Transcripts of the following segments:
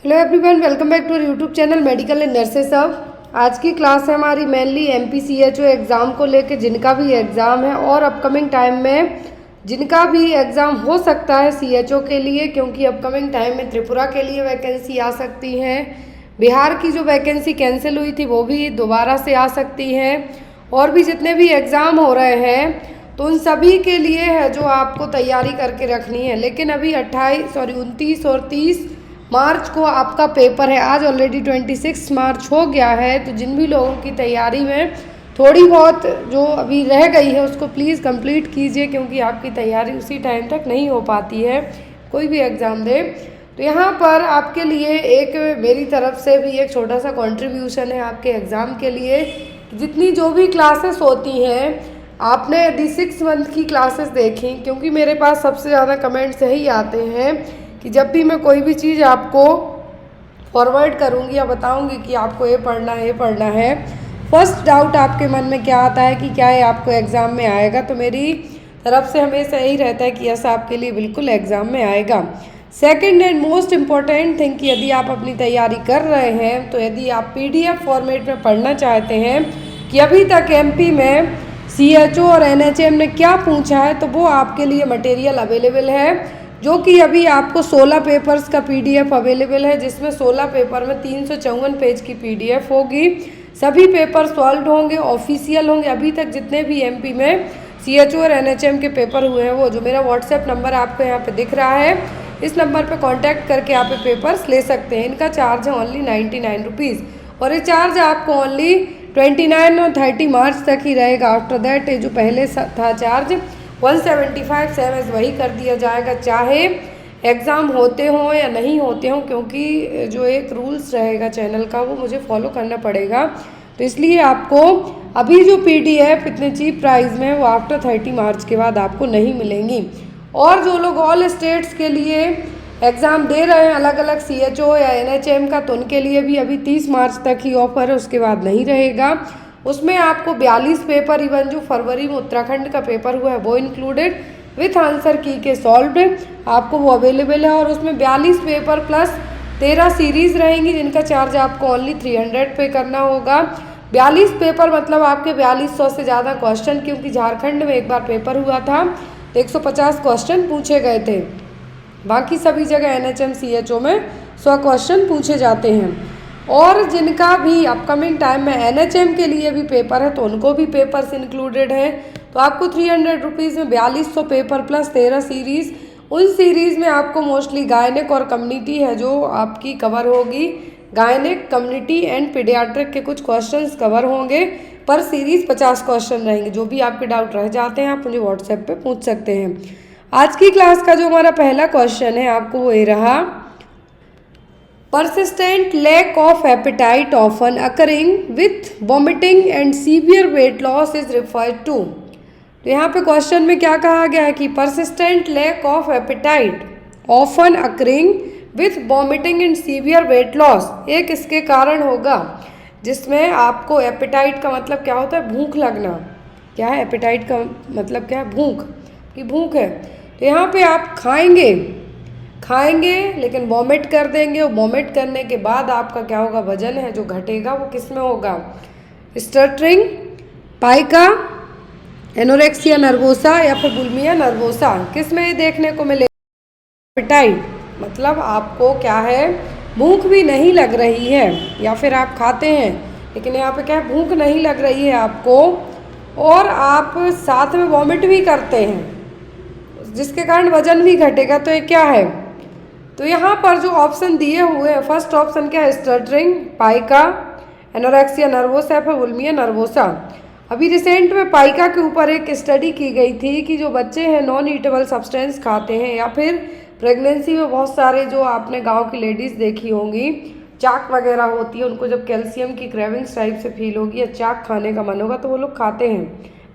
Hello everyone, welcome back to YouTube channel medical and nurses hub. आज की class है हमारी मेनली MPCHO एग्ज़ाम को लेके, जिनका भी एग्ज़ाम है और अपकमिंग टाइम में जिनका भी एग्ज़ाम हो सकता है CHO के लिए, क्योंकि अपकमिंग टाइम में त्रिपुरा के लिए वैकेंसी आ सकती है। बिहार की जो वैकेंसी कैंसिल हुई थी वो भी दोबारा से आ सकती है, और भी जितने भी एग्ज़ाम हो रहे हैं तो उन सभी के लिए है जो आपको तैयारी करके रखनी है। लेकिन अभी 29 और 30 मार्च को आपका पेपर है। आज ऑलरेडी 26 मार्च हो गया है, तो जिन भी लोगों की तैयारी में थोड़ी बहुत जो अभी रह गई है उसको प्लीज़ कंप्लीट कीजिए, क्योंकि आपकी तैयारी उसी टाइम तक नहीं हो पाती है कोई भी एग्ज़ाम दे। तो यहाँ पर आपके लिए एक मेरी तरफ से भी एक छोटा सा कंट्रीब्यूशन है आपके एग्ज़ाम के लिए। जितनी जो भी क्लासेस होती हैं, आपने यदि 6 मंथ की क्लासेस देखी, क्योंकि मेरे पास सबसे ज़्यादा कमेंट्स यही आते हैं कि जब भी मैं कोई भी चीज़ आपको फॉरवर्ड करूँगी या बताऊँगी कि आपको ये पढ़ना है ये पढ़ना है, फर्स्ट डाउट आपके मन में क्या आता है कि क्या ये आपको एग्ज़ाम में आएगा। तो मेरी तरफ से हमेशा यही रहता है कि यस, आपके लिए बिल्कुल एग्ज़ाम में आएगा। Second and most important thing कि यदि आप अपनी तैयारी कर रहे हैं, तो यदि आप PDF फॉर्मेट में पढ़ना चाहते हैं कि अभी तक MP में CHO और NHM ने क्या पूछा है, तो वो आपके लिए मटेरियल अवेलेबल है, जो कि अभी आपको 16 पेपर्स का PDF अवेलेबल है, जिसमें 16 पेपर में 354 पेज की PDF होगी। सभी पेपर सॉल्व होंगे, ऑफिशियल होंगे। अभी तक जितने भी MP में CHO और NHM के पेपर हुए हैं, वो जो मेरा WhatsApp नंबर आपको यहाँ पे दिख रहा है, इस नंबर पे कांटेक्ट करके आप पेपर्स ले सकते हैं। इनका चार्ज है ओनली 99 रुपीज़, और ये चार्ज आपको ओनली 29 और 30 मार्च तक ही रहेगा। आफ्टर दैट जो पहले था चार्ज 175 सेम वही कर दिया जाएगा, चाहे एग्ज़ाम होते हों या नहीं होते हों, क्योंकि जो एक रूल्स रहेगा चैनल का वो मुझे फॉलो करना पड़ेगा। तो इसलिए आपको अभी जो PDF इतने चीप प्राइस में वो आफ्टर 30 मार्च के बाद आपको नहीं मिलेंगी। और जो लोग ऑल स्टेट्स के लिए एग्ज़ाम दे रहे हैं अलग अलग CHO या NHM का, तो उनके लिए भी अभी 30 मार्च तक ही ऑफर है, उसके बाद नहीं रहेगा। उसमें आपको 42 पेपर, इवन जो फरवरी में उत्तराखंड का पेपर हुआ है वो इंक्लूडेड विथ आंसर की के सॉल्व्ड आपको वो अवेलेबल है। और उसमें 42 पेपर प्लस 13 सीरीज़ रहेंगी, जिनका चार्ज आपको ओनली 300 पे करना होगा। 42 पेपर मतलब आपके 4200 से ज़्यादा क्वेश्चन, क्योंकि झारखंड में एक बार पेपर हुआ था तो 150 क्वेश्चन पूछे गए थे। बाकी सभी जगह NHM CHO में 100 क्वेश्चन पूछे जाते हैं। और जिनका भी अपकमिंग टाइम में NHM के लिए भी पेपर है, तो उनको भी पेपर्स इंक्लूडेड हैं। तो आपको 300 रुपीज़ में 4200 पेपर प्लस 13 सीरीज़। उन सीरीज़ में आपको मोस्टली गायनेक और कम्युनिटी है जो आपकी कवर होगी। गायनेक, कम्युनिटी एंड पीडियाट्रिक के कुछ क्वेश्चंस कवर होंगे। पर सीरीज़ 50 क्वेश्चन रहेंगे। जो भी आपके डाउट रह जाते हैं आप मुझे WhatsApp पे पूछ सकते हैं। आज की क्लास का जो हमारा पहला क्वेश्चन है आपको वो ये रहा, persistent lack of appetite often occurring with vomiting and severe weight loss is referred to। तो यहाँ पे क्वेश्चन में क्या कहा गया है कि persistent lack of appetite often occurring with vomiting and severe weight loss एक इसके कारण होगा, जिसमें आपको एपिटाइट का मतलब क्या होता है, भूख लगना। क्या है एपिटाइट का मतलब, क्या है, भूख, कि भूख है। तो यहाँ पे आप खाएंगे लेकिन वॉमिट कर देंगे, और वॉमिट करने के बाद आपका क्या होगा, वजन है जो घटेगा वो किस में होगा, स्टटरिंग, पाइका, एनोरेक्सिया नर्वोसा या फिर बुलिमिया नर्वोसा, किस में देखने को मिलेगा। एपेटाइट मतलब आपको क्या है, भूख भी नहीं लग रही है, या फिर आप खाते हैं लेकिन यहाँ पे क्या है, भूख नहीं लग रही है आपको, और आप साथ में वॉमिट भी करते हैं, जिसके कारण वजन भी घटेगा। तो ये क्या है, तो यहाँ पर जो ऑप्शन दिए हुए हैं, फर्स्ट ऑप्शन क्या है, स्टटरिंग, पाइका, एनोरेक्सिया नर्वोसा या फिर बुलिमिया नर्वोसा। अभी रिसेंट में पाइका के ऊपर एक स्टडी की गई थी कि जो बच्चे हैं नॉन ईटेबल सब्सटेंस खाते हैं, या फिर प्रेगनेंसी में बहुत सारे जो आपने गांव की लेडीज़ देखी होंगी, चाक वगैरह होती है, उनको जब कैल्शियम की क्रेविंग्स टाइप से फील होगी या चाक खाने का मन होगा तो वो लोग खाते हैं।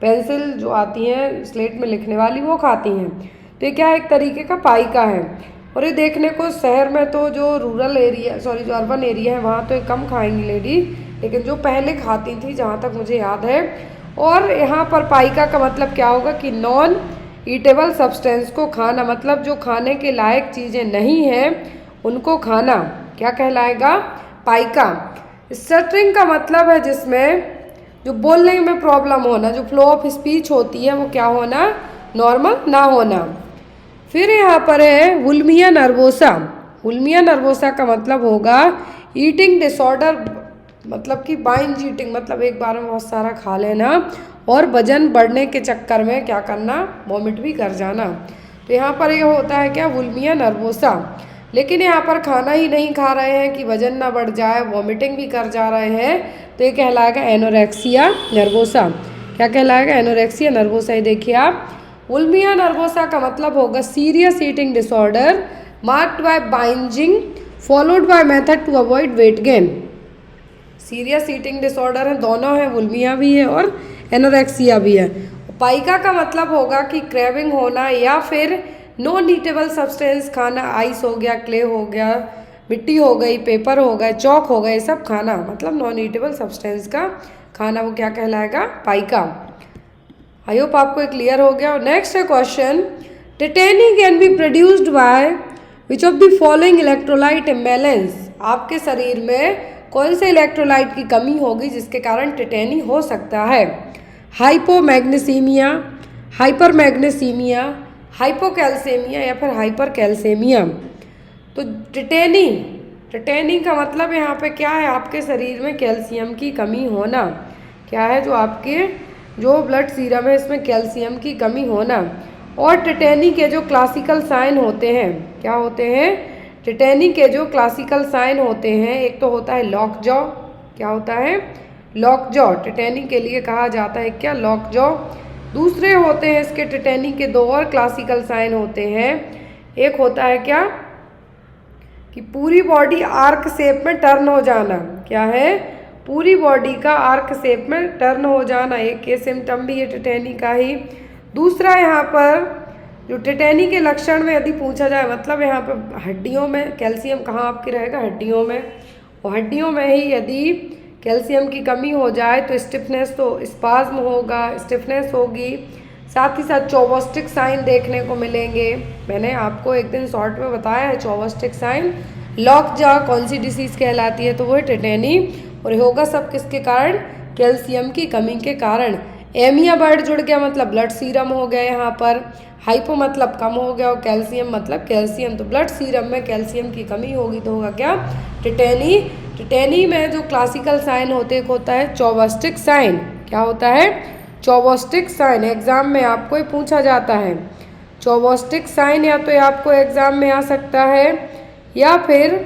पेंसिल जो आती हैं स्लेट में लिखने वाली वो खाती हैं। तो ये क्या है, एक तरीके का पाइका है। और ये देखने को शहर में तो जो रूरल एरिया जो अर्बन एरिया है वहाँ तो ये कम खाएंगी लेडी, लेकिन जो पहले खाती थी जहाँ तक मुझे याद है। और यहाँ पर पाइका का मतलब क्या होगा कि नॉन ईटेबल सब्सटेंस को खाना, मतलब जो खाने के लायक चीज़ें नहीं हैं उनको खाना। क्या कहलाएगा? पाइका। स्टटरिंग का मतलब है जिसमें जो बोलने में प्रॉब्लम होना, जो फ्लो ऑफ स्पीच होती है वो क्या होना? नॉर्मल ना होना। फिर यहाँ पर है वुल्मिया नर्वोसा। वुल्मिया नर्वोसा का मतलब होगा ईटिंग डिसऑर्डर, मतलब कि बाइंज ईटिंग, मतलब एक बार में बहुत सारा खा लेना और वजन बढ़ने के चक्कर में क्या करना? वॉमिट भी कर जाना। तो यहाँ पर ये होता है क्या? वुल्मिया नर्वोसा। लेकिन यहाँ पर खाना ही नहीं खा रहे हैं कि वजन ना बढ़ जाए, वॉमिटिंग भी कर जा रहे हैं, तो ये कहलाएगा एनोरेक्सिया नर्वोसा। क्या कहलाएगा? Anorexia nervosa. ये देखिए आप, वुल्मिया नर्वोसा का मतलब होगा serious eating disorder marked by bingeing followed by method to avoid weight gain. Serious eating disorder है, दोनों है, वुल्मिया भी है और एनोरेक्सिया भी है। पाइका का मतलब होगा कि क्रेविंग होना या फिर नॉन ईटेबल सब्सटेंस खाना, आइस हो गया, क्ले हो गया, मिट्टी हो गई, पेपर हो गया, चौक हो गए, सब खाना, मतलब नॉन ईटेबल सब्सटेंस का खाना, वो क्या कहलाएगा? पाइका। आई होप आपको क्लियर हो गया। और नेक्स्ट है question, tetany can be produced by which of the following electrolyte imbalance. आपके शरीर में कौन से इलेक्ट्रोलाइट की कमी होगी जिसके कारण टिटेनी हो सकता है? हाइपोमैग्नीसीमिया, हाइपरमैग्नीसीमिया, हाइपोकैल्सेमिया या फिर हाइपरकैल्सेमिया। तो टिटेनी का मतलब यहाँ पे क्या है? आपके शरीर में कैल्शियम की कमी होना। क्या है? जो आपके जो ब्लड सीरम है इसमें कैल्शियम की कमी होना। और टिटेनी के जो क्लासिकल साइन होते हैं, क्या होते हैं? टिटेनी के जो क्लासिकल साइन होते हैं, एक तो होता है लॉक जॉ। क्या होता है? Lock jaw. टिटेनी के लिए कहा जाता है क्या? Lock jaw. दूसरे होते हैं इसके टिटेनी के दो और क्लासिकल साइन होते हैं। एक होता है क्या? कि पूरी बॉडी आर्क शेप में टर्न हो जाना। क्या है? पूरी बॉडी का आर्क शेप में टर्न हो जाना, एक ये सिम्टम भी है टिटेनी का ही। दूसरा यहाँ पर जो टिटेनी के लक्षण में यदि पूछा जाए, मतलब यहाँ पर हड्डियों में कैल्शियम कहाँ आपके रहेगा? हड्डियों में। और हड्डियों में ही यदि कैल्शियम की कमी हो जाए तो स्टिफनेस, तो स्पाज्म होगा, स्टिफनेस होगी, साथ ही साथ चौबोस्टिक साइन देखने को मिलेंगे। मैंने आपको एक दिन शॉर्ट में बताया है चौबोस्टिक साइन। लॉक जॉ कौन सी डिसीज़ कहलाती है? तो वो है टिटेनी। और होगा सब किसके कारण? कैल्शियम की कमी के कारण। एमिया वर्ड जुड़ गया, मतलब ब्लड सीरम हो गया यहाँ पर। हाइपो मतलब कम हो गया और कैल्शियम मतलब कैल्शियम, तो ब्लड सीरम में कैल्शियम की कमी होगी तो होगा क्या? टिटेनी। टिटेनी में जो क्लासिकल साइन होते हैं, एक होता है चौबोस्टिक साइन। क्या होता है? चौबोस्टिक साइन। एग्जाम में आपको ही पूछा जाता है चौबोस्टिक साइन, या तो आपको एग्जाम में आ सकता है, या फिर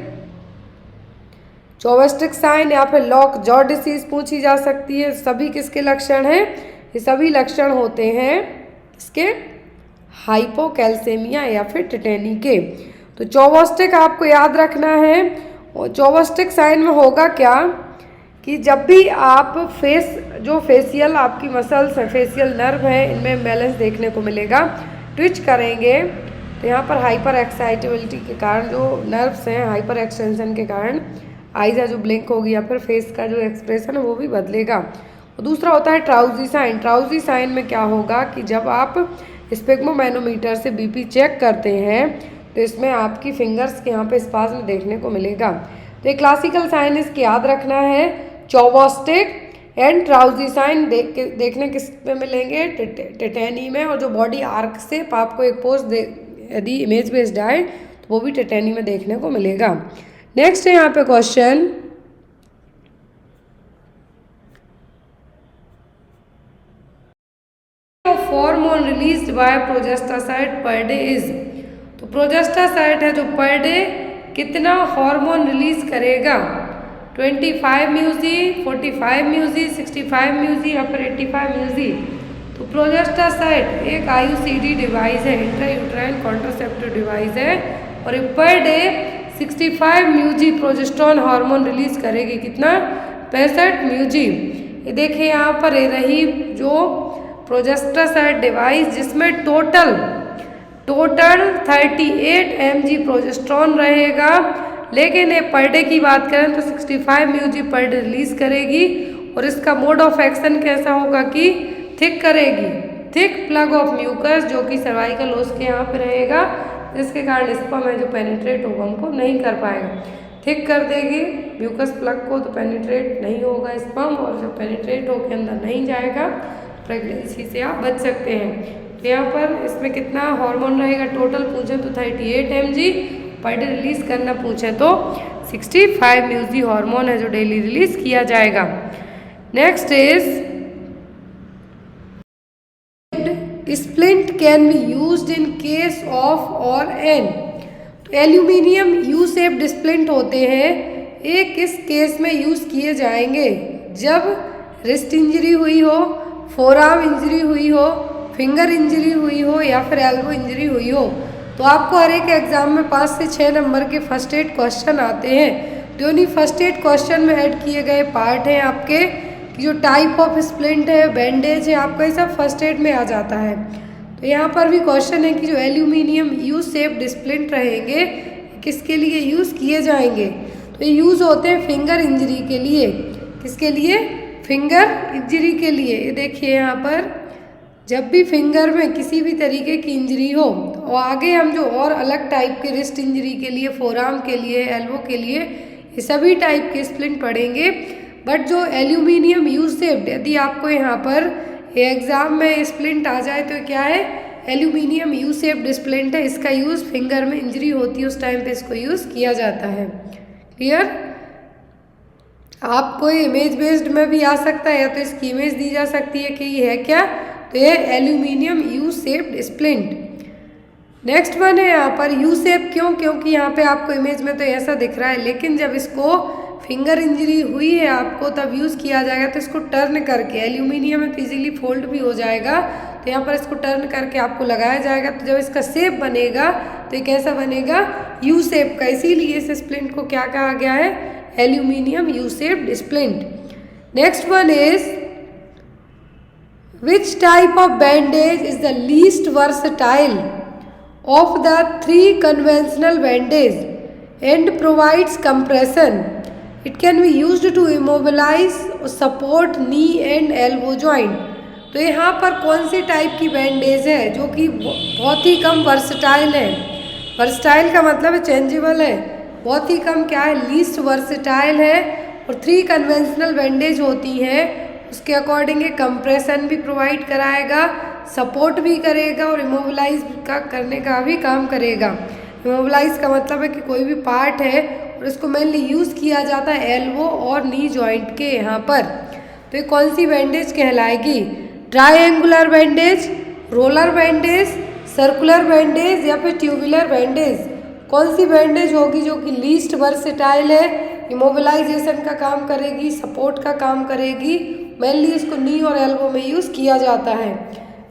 चौबोस्टिक साइन, या फिर लॉक जॉ डिसीज पूछी जा सकती है। सभी किसके लक्षण हैं? ये सभी लक्षण होते हैं इसके हाइपोकैल्सेमिया या फिर टिटेनी के। तो चौबोस्टिक आपको याद रखना है। और चौबोस्टिक साइन में होगा क्या? कि जब भी आप जो फेशियल आपकी मसल्स है, फेशियल नर्व है, इनमें इम्बैलेंस देखने को मिलेगा, ट्विच करेंगे, तो यहाँ पर हाइपर एक्साइटेबिलिटी के कारण जो नर्व्स हैं, हाइपर एक्सटेंशन के कारण आईज़ा जो ब्लिंक होगी या फिर फेस का जो एक्सप्रेशन है वो भी बदलेगा। और दूसरा होता है ट्राउजी साइन। ट्राउजी साइन में क्या होगा कि जब आप स्पेग्मोमैनोमीटर से बीपी चेक करते हैं तो इसमें आपकी फिंगर्स के यहाँ पे स्पाज्म देखने को मिलेगा। तो ये क्लासिकल साइन इसकी याद रखना है, चौबोस्टिक एंड ट्राउजी साइन देखने किस में मिलेंगे? टिटेनी में। और जो बॉडी आर्क से आपको एक पोज यदि इमेज बेस्ड आए तो वो भी टिटेनी में देखने को मिलेगा। नेक्स्ट है यहाँ पे question, hormone released by Progestasert per day is. तो प्रोजेस्टासाइड है जो पर डे कितना हार्मोन रिलीज करेगा? 25 म्यूजी, 45 म्यूजी, 65 म्यूजी या फिर 85 म्यूजी। तो प्रोजेस्टासाइड एक आईयूसीडी डिवाइस है, इंट्रायूट्राइन कॉन्ट्रासेप्टिव डिवाइस है, और पर डे 65 म्यूजी प्रोजेस्टेरोन हार्मोन रिलीज करेगी। कितना? 65 म्यूजी। ये देखिए यहाँ पर ये रही जो प्रोजेस्टासाइड डिवाइस, जिसमें टोटल 38 mg प्रोजेस्टेरोन रहेगा। लेकिन ये पर डे की बात करें तो 65 म्यूजी पर डे रिलीज करेगी। और इसका मोड ऑफ एक्शन कैसा होगा कि थिक करेगी, थिक प्लग ऑफ म्यूकस, जो कि सर्वाइकल ओस के यहाँ पे रहेगा, जिसके कारण स्पर्म है जो पेनिट्रेट होगा उनको नहीं कर पाएगा। थिक कर देगी म्यूकस प्लग को, तो पेनिट्रेट नहीं होगा स्पर्म, और जब पेनिट्रेट होकर अंदर नहीं जाएगा प्रेगनेंसी से आप बच सकते हैं। तो यहाँ पर इसमें कितना हार्मोन रहेगा टोटल पूछे तो 38 mg पर डे रिलीज करना पूछे तो 65 म्यूजी हार्मोन है जो डेली रिलीज किया जाएगा। Next is splint can be used in case of और एन। तो एल्यूमिनियम यू शेप्ड स्प्लिंट होते हैं, ये किस केस में यूज़ किए जाएंगे? जब रिस्ट इंजरी हुई हो, फोरआर्म इंजरी हुई हो, फिंगर इंजरी हुई हो या फिर एल्बो इंजरी हुई हो। तो आपको हर एक एग्जाम में 5 से 6 नंबर के फर्स्ट एड क्वेश्चन आते हैं। तो उन्हीं फर्स्ट एड क्वेश्चन में ऐड किए गए पार्ट हैं आपके कि जो टाइप ऑफ स्प्लिंट है, बैंडेज है, आपका ये सब फर्स्ट एड में आ जाता है। तो यहाँ पर भी क्वेश्चन है कि जो एल्यूमिनियम यू शेप्ड स्प्लिंट रहेंगे किसके लिए यूज़ किए जाएंगे? तो ये यूज़ होते हैं फिंगर इंजरी के लिए। किसके लिए? फिंगर इंजरी के लिए। ये देखिए यहाँ पर जब भी फिंगर में किसी भी तरीके की इंजरी हो, और आगे हम जो और अलग टाइप के रिस्ट इंजरी के लिए, फोरआर्म के लिए, एल्बो के लिए, ये सभी टाइप के स्प्लिंट पढ़ेंगे। बट जो एल्यूमिनियम यू शेप्ड, यदि आपको यहाँ पर एग्जाम में स्प्लिंट आ जाए तो क्या है? एल्यूमिनियम यू शेप्ड स्प्लिंट है। इसका यूज़ फिंगर में इंजरी होती है उस टाइम पे इसको यूज़ किया जाता है। क्लियर? आपको इमेज बेस्ड में भी आ सकता है, या तो इसकी इमेज दी जा सकती है कि ये है क्या, तो ये aluminium U shaped splint. Next one है यहाँ पर यू शेप। क्यों? क्योंकि यहाँ पे आपको इमेज में तो ऐसा दिख रहा है, लेकिन जब इसको फिंगर इंजरी हुई है आपको तब यूज़ किया जाएगा तो इसको टर्न करके, एल्यूमिनियम में तो इजीली फोल्ड भी हो जाएगा, तो यहाँ पर इसको टर्न करके आपको लगाया जाएगा। तो जब इसका शेप बनेगा तो ये कैसा बनेगा? यू शेप का। इसीलिए इस स्प्लिंट को क्या कहा गया है? Aluminium U shaped splint. Next one is which type of bandage is the least versatile of the 3 conventional bandage and provides compression? It can be used to immobilize or support knee and elbow joint. तो यहाँ पर कौन सी type की bandage है जो कि बहुत ही कम versatile है? वर्सटाइल का मतलब है चेंजेबल है, बहुत ही कम क्या है? लीस्ट वर्सटाइल है। और 3 कन्वेंशनल बैंडेज होती हैं, उसके अकॉर्डिंग कंप्रेशन भी प्रोवाइड कराएगा, सपोर्ट भी करेगा और इमोबिलाइज का करने का भी काम करेगा। इमोबिलाइज का मतलब है कि कोई भी पार्ट है और इसको मेनली यूज़ किया जाता है एल्बो और नी जॉइंट के यहाँ पर। तो ये कौन सी बैंडेज कहलाएगी? Triangular bandage, roller bandage, circular bandage या फिर ट्यूबुलर बैंडेज? कौन सी बैंडेज होगी जो कि लीस्ट वर्सेटाइल है, इमोबिलाइजेशन का काम करेगी, सपोर्ट का काम करेगी? मेनली इसको नी और एल्बो में यूज़ किया जाता है,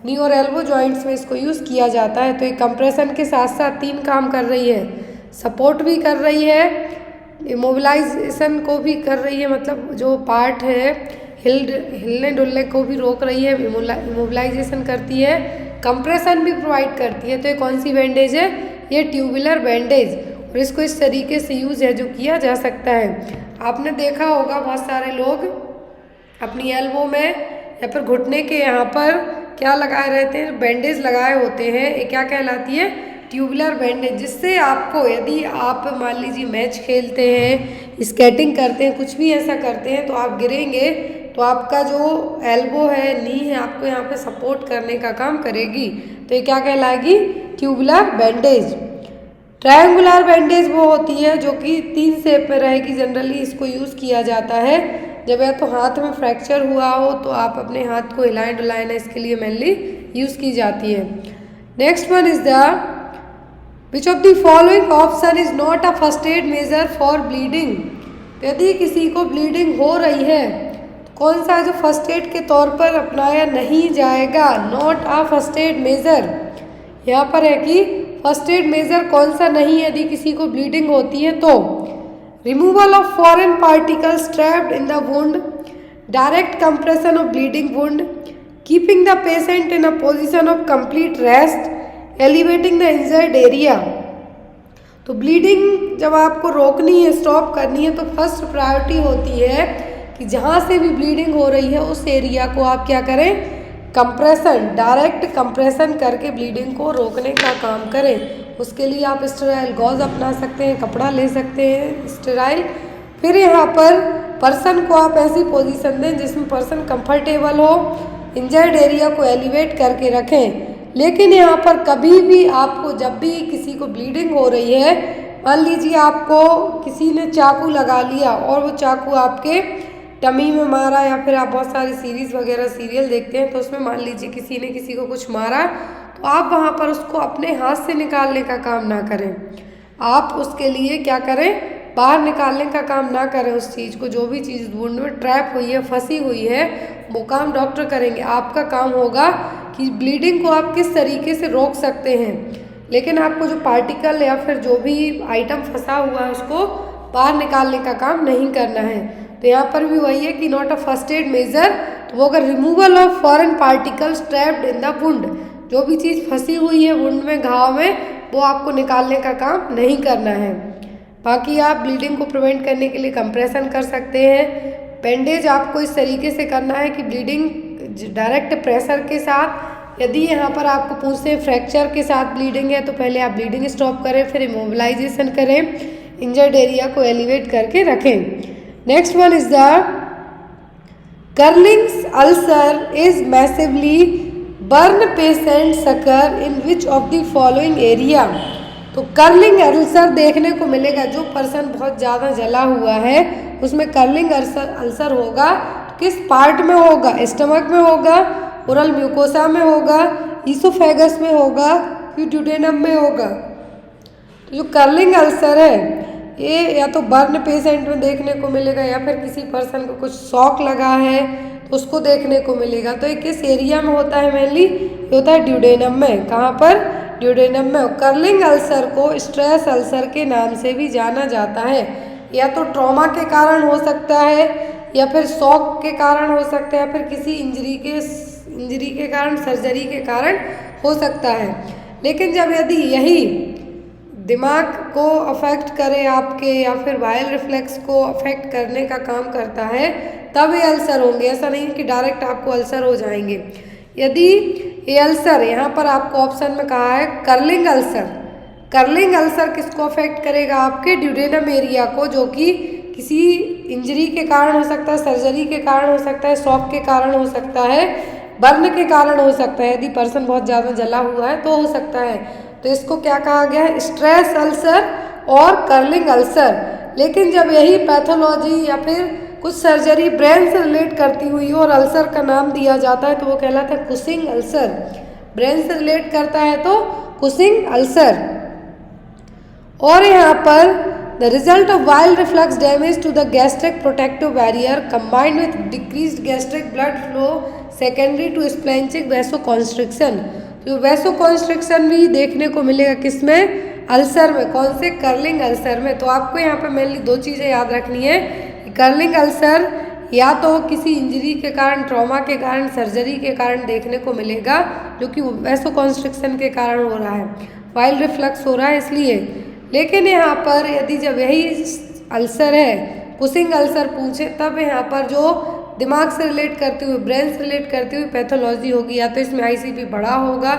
नी और एल्बो जॉइंट्स में इसको यूज़ किया जाता है। तो ये कंप्रेशन के साथ साथ 3 काम कर रही है, सपोर्ट भी कर रही है, इमोबिलाइजेशन को भी कर रही है, मतलब जो पार्ट है हिलने डुलने को भी रोक रही है, इमोबिलाइजेशन करती है, कंप्रेशन भी प्रोवाइड करती है। तो ये कौन सी बैंडेज है? ये ट्यूबुलर बैंडेज। और इसको इस तरीके से यूज़ है जो किया जा सकता है। आपने देखा होगा बहुत सारे लोग अपनी एल्बो में या फिर घुटने के यहाँ पर क्या लगाए रहते हैं? बैंडेज लगाए होते हैं। ये क्या कहलाती है? Tubular bandage. जिससे आपको, यदि आप मान लीजिए मैच खेलते हैं, स्केटिंग करते हैं, कुछ भी ऐसा करते हैं, तो आप गिरेंगे तो आपका जो एल्बो है, नी है, आपको यहाँ पे सपोर्ट करने का काम करेगी। तो ये क्या कहलाएगी? Tubular bandage. ट्रायंगुलर बैंडेज वो होती है जो कि 3 शेप में रहेगी। जनरली इसको यूज़ किया जाता है जब या तो हाथ में फ्रैक्चर हुआ हो तो आप अपने हाथ को हिलाएं डुलाएं ना, इसके लिए मेनली यूज़ की जाती है। Next one is the which of the following option is not a first aid measure for bleeding? यदि किसी को ब्लीडिंग हो रही है तो कौन सा जो फर्स्ट एड के तौर पर अपनाया नहीं जाएगा? Not a first aid measure. यहाँ पर है कि फर्स्ट एड मेजर कौन सा नहीं है यदि किसी को ब्लीडिंग होती है तो? Removal of foreign particles trapped in the wound, direct compression of bleeding wound, keeping the patient in a position of complete rest, elevating the injured area. तो ब्लीडिंग जब आपको रोकनी है, स्टॉप करनी है, तो फर्स्ट प्रायोरिटी होती है कि जहाँ से भी ब्लीडिंग हो रही है उस एरिया को आप क्या करें? कंप्रेशन, डायरेक्ट कंप्रेशन करके ब्लीडिंग को रोकने का काम करें। उसके लिए आप स्टेराइल गॉज अपना सकते हैं, कपड़ा ले सकते हैं स्टेराइल। फिर यहाँ पर पर्सन को आप ऐसी पोजीशन दें जिसमें पर्सन कंफर्टेबल हो, इंजर्ड एरिया को एलिवेट करके रखें। लेकिन यहाँ पर कभी भी आपको जब भी किसी को ब्लीडिंग हो रही है, मान लीजिए आपको किसी ने चाकू लगा लिया और वो चाकू आपके टमी में मारा, या फिर आप बहुत सारी सीरीज़ वगैरह सीरियल देखते हैं तो उसमें मान लीजिए किसी ने किसी को कुछ मारा, तो आप वहाँ पर उसको अपने हाथ से निकालने का काम ना करें। आप उसके लिए क्या करें, बाहर निकालने का काम ना करें उस चीज़ को। जो भी चीज़ वुंड में ट्रैप हुई है, फंसी हुई है, वो काम डॉक्टर करेंगे। आपका काम होगा कि ब्लीडिंग को आप किस तरीके से रोक सकते हैं, लेकिन आपको जो पार्टिकल या फिर जो भी आइटम फंसा हुआ है उसको बाहर निकालने का काम नहीं करना है। तो यहाँ पर भी वही है कि not a first aid measure, तो वो अगर removal of foreign particles trapped in the wound, जो भी चीज़ फंसी हुई है वुंड में, घाव में, वो आपको निकालने का काम नहीं करना है। बाकी आप ब्लीडिंग को प्रिवेंट करने के लिए कंप्रेशन कर सकते हैं। बैंडेज आपको इस तरीके से करना है कि ब्लीडिंग डायरेक्ट प्रेशर के साथ, यदि यहाँ पर आपको पूछते हैं फ्रैक्चर के साथ ब्लीडिंग है तो पहले आप ब्लीडिंग स्टॉप करें, फिर इमोबिलाइजेशन करें, इंजर्ड एरिया को एलिवेट करके रखें। Next one is the Curling's ulcer is massively burn patient occur in which of the following area. तो कर्लिंग अल्सर देखने को मिलेगा, जो पर्सन बहुत ज़्यादा जला हुआ है उसमें कर्लिंग अल्सर होगा। किस पार्ट में होगा, स्टमक में होगा, ओरल म्यूकोसा में होगा, ईसोफेगस में होगा, ड्यूडेनम में होगा। तो जो कर्लिंग अल्सर है ये या तो बर्न पेशेंट में देखने को मिलेगा, या फिर किसी पर्सन को कुछ शॉक लगा है तो उसको देखने को मिलेगा। तो ये किस एरिया में होता है, मेनली ये होता है ड्यूडेनम में। कहाँ पर, ड्यूडेनम में। कर्लिंग अल्सर को स्ट्रेस अल्सर के नाम से भी जाना जाता है। या तो ट्रॉमा के कारण हो सकता है, या फिर शॉक के कारण हो सकता है, या फिर किसी इंजरी के कारण, सर्जरी के कारण हो सकता है। लेकिन जब यदि यही दिमाग को अफेक्ट करे आपके, या फिर वाइल रिफ्लेक्स को अफेक्ट करने का काम करता है, तब ये अल्सर होंगे। ऐसा नहीं कि डायरेक्ट आपको अल्सर हो जाएंगे। यदि ये अल्सर, यहाँ पर आपको ऑप्शन में कहा है कर्लिंग अल्सर, कर्लिंग अल्सर किसको अफेक्ट करेगा, आपके ड्यूडेनम एरिया को, जो कि किसी इंजरी के कारण हो सकता है, सर्जरी के कारण हो सकता है, शॉक के कारण हो सकता है, बर्न के कारण हो सकता है। यदि पर्सन बहुत ज़्यादा जला हुआ है तो हो सकता है। तो इसको क्या कहा गया है, स्ट्रेस अल्सर और कर्लिंग अल्सर। लेकिन जब यही पैथोलॉजी या फिर कुछ सर्जरी ब्रेन से रिलेट करती हुई और अल्सर का नाम दिया जाता है तो वो कहलाता है कुशिंग अल्सर। ब्रेन से रिलेट करता है तो कुशिंग अल्सर। और यहाँ पर the result of while reflux damage to the gastric protective barrier combined with decreased gastric blood flow secondary to splanchnic vasoconstriction. तो वैसोकॉन्स्ट्रिक्शन भी देखने को मिलेगा किसमें, अल्सर में। कौन से, कर्लिंग अल्सर में। तो आपको यहाँ पे मेनली दो चीज़ें याद रखनी है। कर्लिंग अल्सर या तो किसी इंजरी के कारण, ट्रॉमा के कारण, सर्जरी के कारण देखने को मिलेगा, जो कि वैसोकॉन्स्ट्रिक्शन के कारण हो रहा है, वाइल रिफ्लक्स हो रहा है इसलिए। लेकिन यहाँ पर यदि जब यही अल्सर है, कुशिंग अल्सर पूछे, तब यहाँ पर जो दिमाग से रिलेट करती हुई, ब्रेन से रिलेट करती हुई पैथोलॉजी होगी, या तो इसमें आईसीपी बड़ा होगा,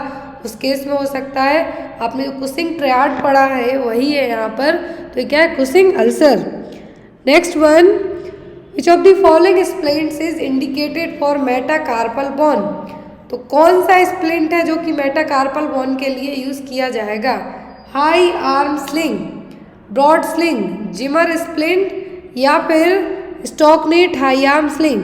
उस केस में हो सकता है। आपने जो कुशिंग ट्रायड पढ़ा है वही है यहाँ पर, तो क्या है, Cushing ulcer. Next one, which of the following splints is indicated for metacarpal bone. तो कौन सा स्प्लिंट है जो कि मेटाकार्पल बोन के लिए यूज किया जाएगा, high arm sling, broad sling, Zimmer splint, या फिर स्टॉकनेट हाई आर्म स्लिंग।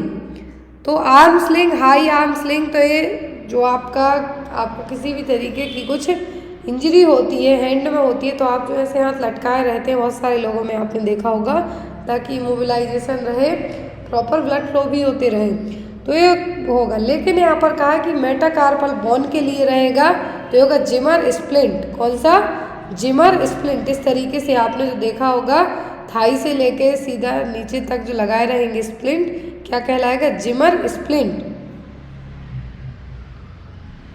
तो arm sling, high arm sling, तो ये जो आपको किसी भी तरीके की कुछ इंजरी होती है, हैंड में होती है, तो आप जो ऐसे हाथ लटकाए रहते हैं, बहुत सारे लोगों में आपने देखा होगा, ताकि इमोबिलाइजेशन रहे, प्रॉपर ब्लड फ्लो भी होते रहे, तो ये होगा। लेकिन यहाँ पर कहा कि मेटाकार्पल बोन के लिए रहेगा तो होगा जिमर स्प्लिंट। कौन सा, जिमर स्प्लिंट। इस तरीके से आपने जो देखा होगा, थाई से लेके सीधा नीचे तक जो लगाए रहेंगे स्प्लिंट, क्या कहलाएगा, Zimmer splint.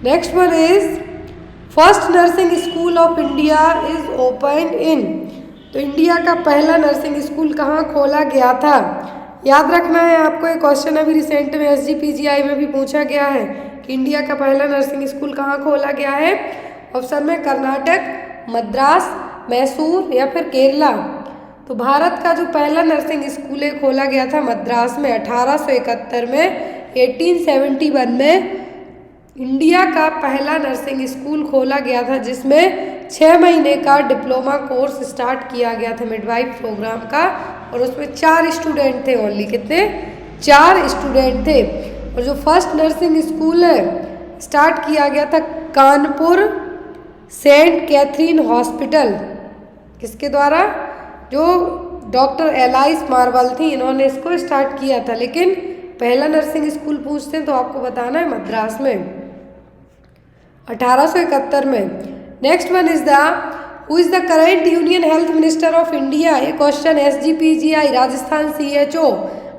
Next one is first nursing school of India is open in. तो इंडिया का पहला नर्सिंग स्कूल कहाँ खोला गया था, याद रखना है आपको। एक क्वेश्चन अभी रिसेंट में SGPGI में भी पूछा गया है कि इंडिया का पहला नर्सिंग स्कूल कहाँ खोला गया है। ऑप्शन में कर्नाटक, मद्रास, मैसूर या फिर केरला? तो भारत का जो पहला नर्सिंग स्कूल है खोला गया था मद्रास में 1871 में। 1871 में इंडिया का पहला नर्सिंग स्कूल खोला गया था जिसमें 6 महीने का डिप्लोमा कोर्स स्टार्ट किया गया था मिडवाइफ प्रोग्राम का, और उसमें 4 स्टूडेंट थे ओनली। कितने? 4 स्टूडेंट थे। और जो फर्स्ट नर्सिंग स्कूल है स्टार्ट किया गया था कानपुर सेंट कैथरीन हॉस्पिटल, किसके द्वारा? जो डॉक्टर एलाइस मार्वल थी, इन्होंने इसको स्टार्ट किया था। लेकिन पहला नर्सिंग स्कूल पूछते हैं तो आपको बताना है मद्रास में 1871 में। Next one is the who is the current union health minister of India? ये क्वेश्चन SGPGI राजस्थान CHO,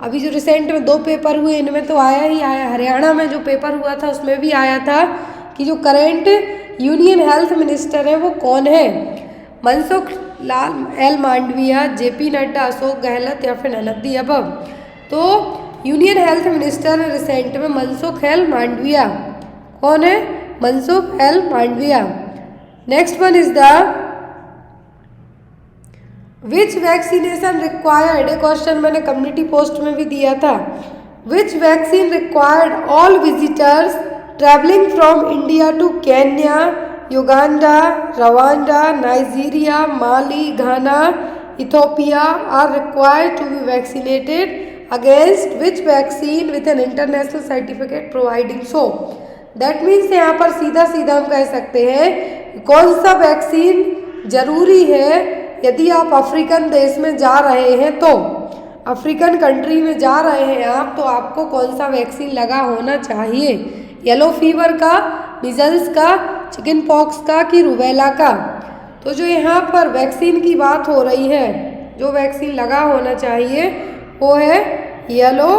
अभी जो रिसेंट में 2 पेपर हुए इनमें तो आया ही आया। हरियाणा में जो पेपर हुआ था उसमें भी आया था कि जो करेंट यूनियन हेल्थ मिनिस्टर है वो कौन है? मनसुख लाल एल मांडविया, JP नड्डा, अशोक गहलोत या फिर ननदी अबब? तो यूनियन हेल्थ मिनिस्टर रिसेंट में मनसुख एल मांडविया। कौन है? Mansukh L Mandaviya. Next one is the which vaccination required? ये क्वेश्चन मैंने कम्युनिटी पोस्ट में भी दिया था। Which vaccine required all visitors travelling from India to Kenya, Uganda, Rwanda, Nigeria, Mali, Ghana, Ethiopia are required to be vaccinated against which vaccine with an international certificate providing so? That means यहाँ पर सीधा सीधा हम कह सकते हैं कौन सा वैक्सीन जरूरी है यदि आप अफ्रीकन देश में जा रहे हैं, तो अफ्रीकन कंट्री में जा रहे हैं आप, तो आपको कौन सा वैक्सीन लगा होना चाहिए? येलो फीवर का, मीजल्स का, चिकन पॉक्स का कि रूबेला का? तो जो यहाँ पर वैक्सीन की बात हो रही है, जो वैक्सीन लगा होना चाहिए वो है येलो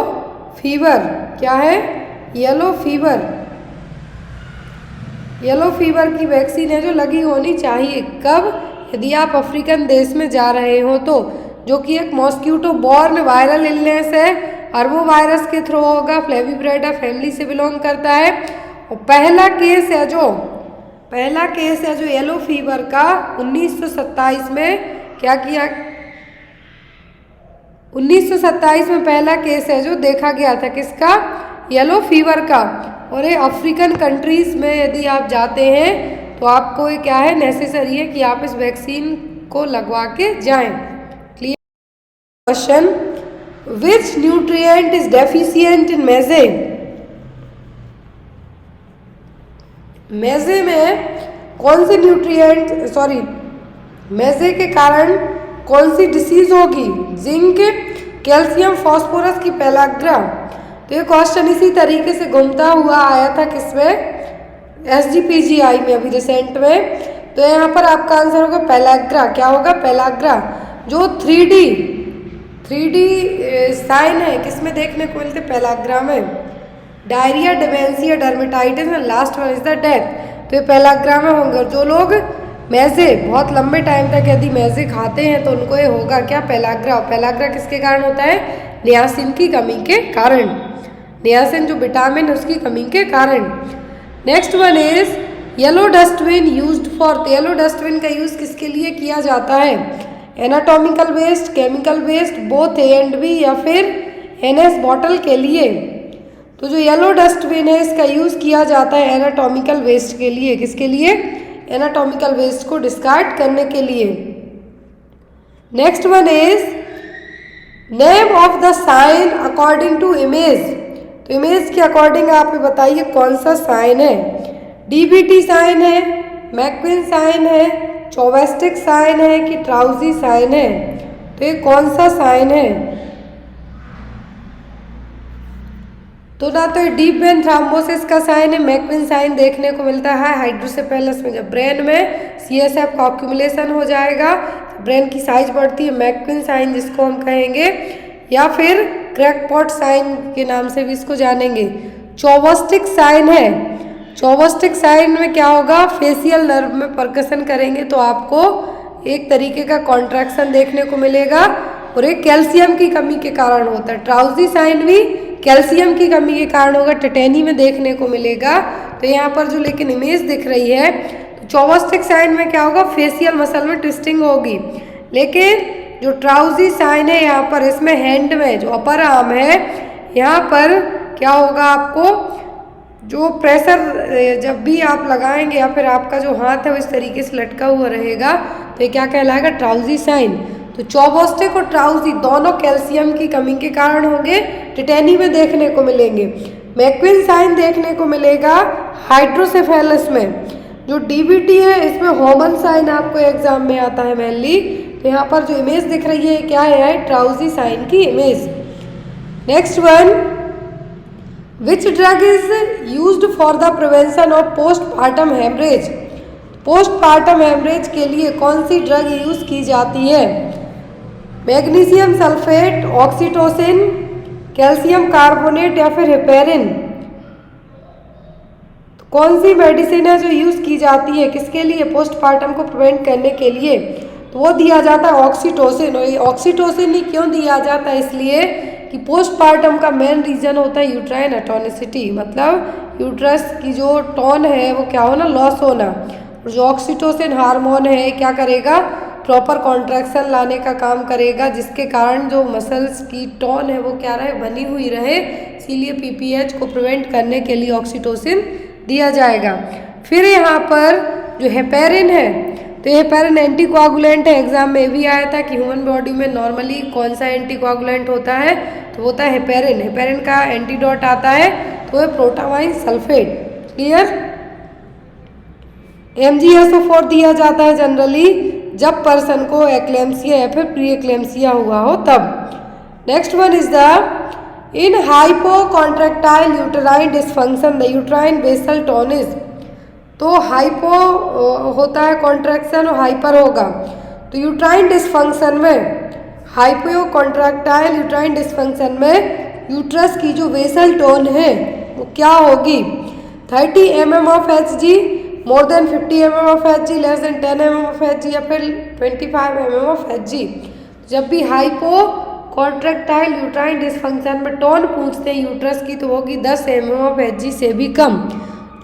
फीवर। क्या है? Yellow fever. येलो फीवर की वैक्सीन है जो लगी होनी चाहिए। कब? यदि आप अफ्रीकन देश में जा रहे हो तो, जो कि एक मॉस्क्यूटो बॉर्न वायरल इलनेस है, अरबो वायरस के थ्रू होगा, फ्लेविब्रेडा फैमिली से बिलोंग करता है। और पहला केस है जो येलो फीवर का 1927 में क्या किया? 1927 में पहला केस है जो देखा गया था। किसका? येलो फीवर का। और ये अफ्रीकन कंट्रीज में यदि आप जाते हैं तो आपको ये क्या है, नेसेसरी है कि आप इस वैक्सीन को लगवा के जाएं। Clear? Question, which nutrient is deficient in मेजे? मेजे में कौन सी मेजे के कारण कौन सी डिसीज होगी? जिंक, कैल्शियम, फास्फोरस की पेलाग्रा? तो ये क्वेश्चन इसी तरीके से घूमता हुआ आया था किसमें? SGPGI में अभी रिसेंट में। तो यहाँ पर आपका आंसर होगा पेलाग्रा। क्या होगा? पेलाग्रा। जो 3D साइन है किसमें देखने को मिलते? पेलाग्रा में। Diarrhoea, dementia, dermatitis and last one is the death. तो ये पेलाग्रा में होंगे। जो लोग मैज़े बहुत लंबे टाइम तक यदि मैज़े खाते हैं तो उनको ये होगा क्या? पेलाग्रा। पेलाग्रा किसके कारण होता है? नियासिन की कमी के कारण। नियासिन जो विटामिन उसकी कमी के कारण। Next one is yellow dustbin used for. तो येलो डस्टबिन का यूज़ किसके लिए किया जाता है? Anatomical waste, chemical waste, both A and B या फिर NS बॉटल के लिए? तो जो येलो डस्टबिन है इसका यूज़ किया जाता है एनाटॉमिकल वेस्ट के लिए। किसके लिए? एनाटॉमिकल वेस्ट को डिस्कार्ड करने के लिए। Next one is name of the sign according to image. तो इमेज के अकॉर्डिंग आप बताइए कौन सा साइन है? DBT साइन है, मैक्विन साइन है, चौवेस्टिक साइन है कि ट्राउजी साइन है? तो ये कौन सा साइन है? तो ना तो डीप वेन थ्रोम्बोसिस का साइन है, मैक्विन साइन देखने को मिलता है हाइड्रोसेफेलस में। जब ब्रेन में CSF का एक्यूमुलेशन हो जाएगा तो ब्रेन की साइज बढ़ती है, मैक्विन साइन जिसको हम कहेंगे, या फिर क्रैकपॉट साइन के नाम से भी इसको जानेंगे। चौवेस्टिक साइन है। चौवेस्टिक साइन में क्या होगा? फेशियल नर्व में परकशन करेंगे तो आपको एक तरीके का कॉन्ट्रैक्शन देखने को मिलेगा और एक कैल्शियम की कमी के कारण होता है। ट्राउजी साइन भी कैल्शियम की कमी के कारण होगा, टिटेनी में देखने को मिलेगा। तो यहाँ पर जो लेकिन इमेज दिख रही है चौबोस्टिक साइन में क्या होगा, फेशियल मसल में ट्विस्टिंग होगी। लेकिन जो ट्राउजी साइन है यहाँ पर, इसमें हैंड में जो अपर आर्म है यहाँ पर क्या होगा, आपको जो प्रेशर जब भी आप लगाएंगे या फिर आपका जो हाथ है वो इस तरीके से लटका हुआ रहेगा, तो ये क्या कहलाएगा, ट्राउजी साइन। तो चौबोस्टिक और ट्राउजी दोनों कैल्शियम की कमी के कारण होंगे, टिटेनी में देखने को मिलेंगे। मैक्विन साइन देखने को मिलेगा हाइड्रोसेफेलस में। जो डीबीटी है इसमें होमन साइन आपको एग्जाम में आता है मेनली। तो यहाँ पर जो इमेज दिख रही है क्या है, ट्राउजी साइन की image. Next one, which drug is used for the prevention of postpartum haemorrhage. Postpartum haemorrhage के लिए कौन सी ड्रग यूज की जाती है, magnesium sulphate, oxytocin, calcium carbonate या फिर हेपेरिन। तो कौन सी मेडिसिन है जो यूज की जाती है किसके लिए, पोस्टपार्टम को प्रिवेंट करने के लिए, तो वो दिया जाता है ऑक्सीटोसिन। और ऑक्सीटोसिन ही क्यों दिया जाता है, इसलिए कि पोस्टपार्टम का मेन रीजन होता है यूट्राइन एटोनिसिटी, मतलब यूट्रस की जो टोन है वो क्या होना, लॉस होना। और जो ऑक्सीटोसिन हार्मोन है क्या करेगा, प्रॉपर कॉन्ट्रैक्शन लाने का काम करेगा, जिसके कारण जो मसल्स की टोन है वो क्या रहे, बनी हुई रहे। इसीलिए पीपीएच को प्रिवेंट करने के लिए ऑक्सीटोसिन दिया जाएगा। फिर यहाँ पर जो हेपेरिन है, तो ये हेपेरिन एंटीकोआगुलेंट है। एग्जाम में भी आया था कि ह्यूमन बॉडी में नॉर्मली कौन सा एंटीकोआगुलेंट होता है, तो होता है हेपेरिन। हेपेरिन का एंटीडोट आता है तो है प्रोटामाइन सल्फेट। क्लियर। MgSO4 दिया जाता है जनरली जब पर्सन को एक्लेम्सिया या फिर प्री एक्लेम्सिया हुआ हो तब। Next one is the in hypocontractile uterine dysfunction the uterine basal tone is. तो हाइपो होता है कॉन्ट्रैक्शन और हाइपर होगा। तो यूट्राइन डिस्फंक्शन में, हाइपो कॉन्ट्रैक्टाइल यूट्राइन डिस्फंक्शन में यूट्रस की जो वेसल टोन है वो क्या होगी, 30 mm of Hg, more than 50 mm of Hg, less than 10 mm of Hg या फिर 25 mm ऑफ Hg। जब भी हाइपो कॉन्ट्रैक्टाइल यूट्राइन डिस्फंक्शन में टोन पूछते हैं यूट्रस की तो होगी 10 mm ऑफ Hg से भी कम।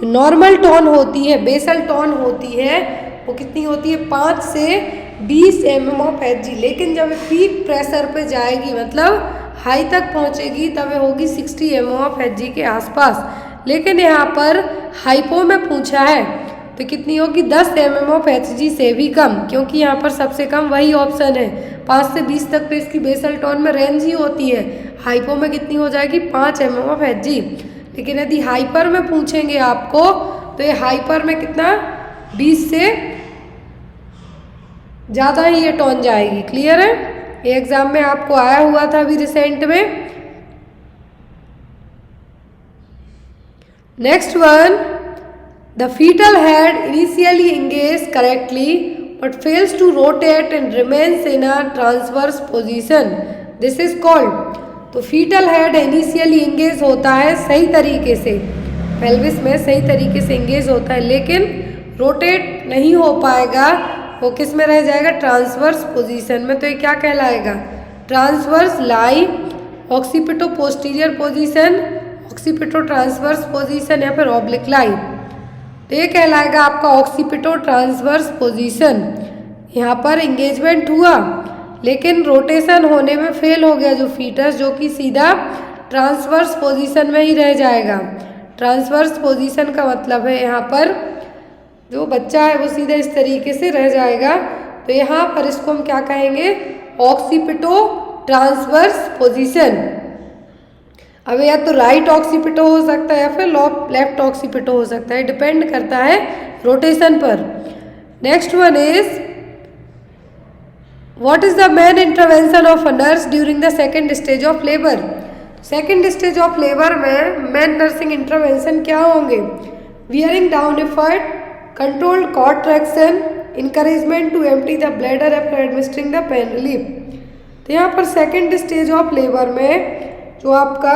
नॉर्मल टोन होती है, बेसल टोन होती है, वो कितनी होती है, 5 से 20 mm ऑफ Hg। लेकिन जब पीक प्रेशर पे जाएगी, मतलब हाई तक पहुंचेगी, तब होगी 60 mm ऑफ Hg के आसपास। लेकिन यहाँ पर हाइपो में पूछा है तो कितनी होगी, 10 mm ऑफ Hg से भी कम, क्योंकि यहाँ पर सबसे कम वही ऑप्शन है। 5 से 20 तक तो इसकी बेसल टोन में रेंज ही होती है। हाइपो में कितनी हो जाएगी, 5 mm ऑफ Hg। लेकिन यदि हाइपर में पूछेंगे आपको तो ये हाइपर में कितना, 20 से ज़्यादा ही ये टोन जाएगी। क्लियर है, ये एग्जाम में आपको आया हुआ था अभी रिसेंट में। Next one, the foetal head initially engage correctly but fails to rotate and remains in a transverse position, this is called. तो फीटल हेड इनिशियली इंगेज होता है सही तरीके से, पेल्विस में सही तरीके से इंगेज होता है, लेकिन रोटेट नहीं हो पाएगा, वो किस में रह जाएगा, ट्रांसवर्स पोजीशन में। तो ये क्या कहलाएगा, transverse lie, occipito posterior position, occipito transverse position या फिर ऑब्लिक लाई। तो ये कहलाएगा आपका ऑक्सीपिटो ट्रांसवर्स पोजीशन। यहाँ पर इंगेजमेंट हुआ लेकिन रोटेशन होने में फेल हो गया जो फीटस, जो कि सीधा ट्रांसवर्स पोजीशन में ही रह जाएगा। ट्रांसवर्स पोजीशन का मतलब है यहाँ पर जो बच्चा है वो सीधा इस तरीके से रह जाएगा। तो यहाँ पर इसको हम क्या कहेंगे, ऑक्सीपिटो ट्रांसवर्स पोजीशन। अब या तो राइट ऑक्सीपिटो हो सकता है या फिर लेफ्ट ऑक्सीपिटो हो सकता है, डिपेंड करता है रोटेशन पर। Next one is, What is the main intervention of a nurse during the second stage of labor? Second stage of labour में मेन नर्सिंग इंटरवेंशन क्या होंगे, bearing down effort, controlled contraction, encouragement to empty the bladder after administering the pain relief. तो यहाँ पर second stage of labour में जो आपका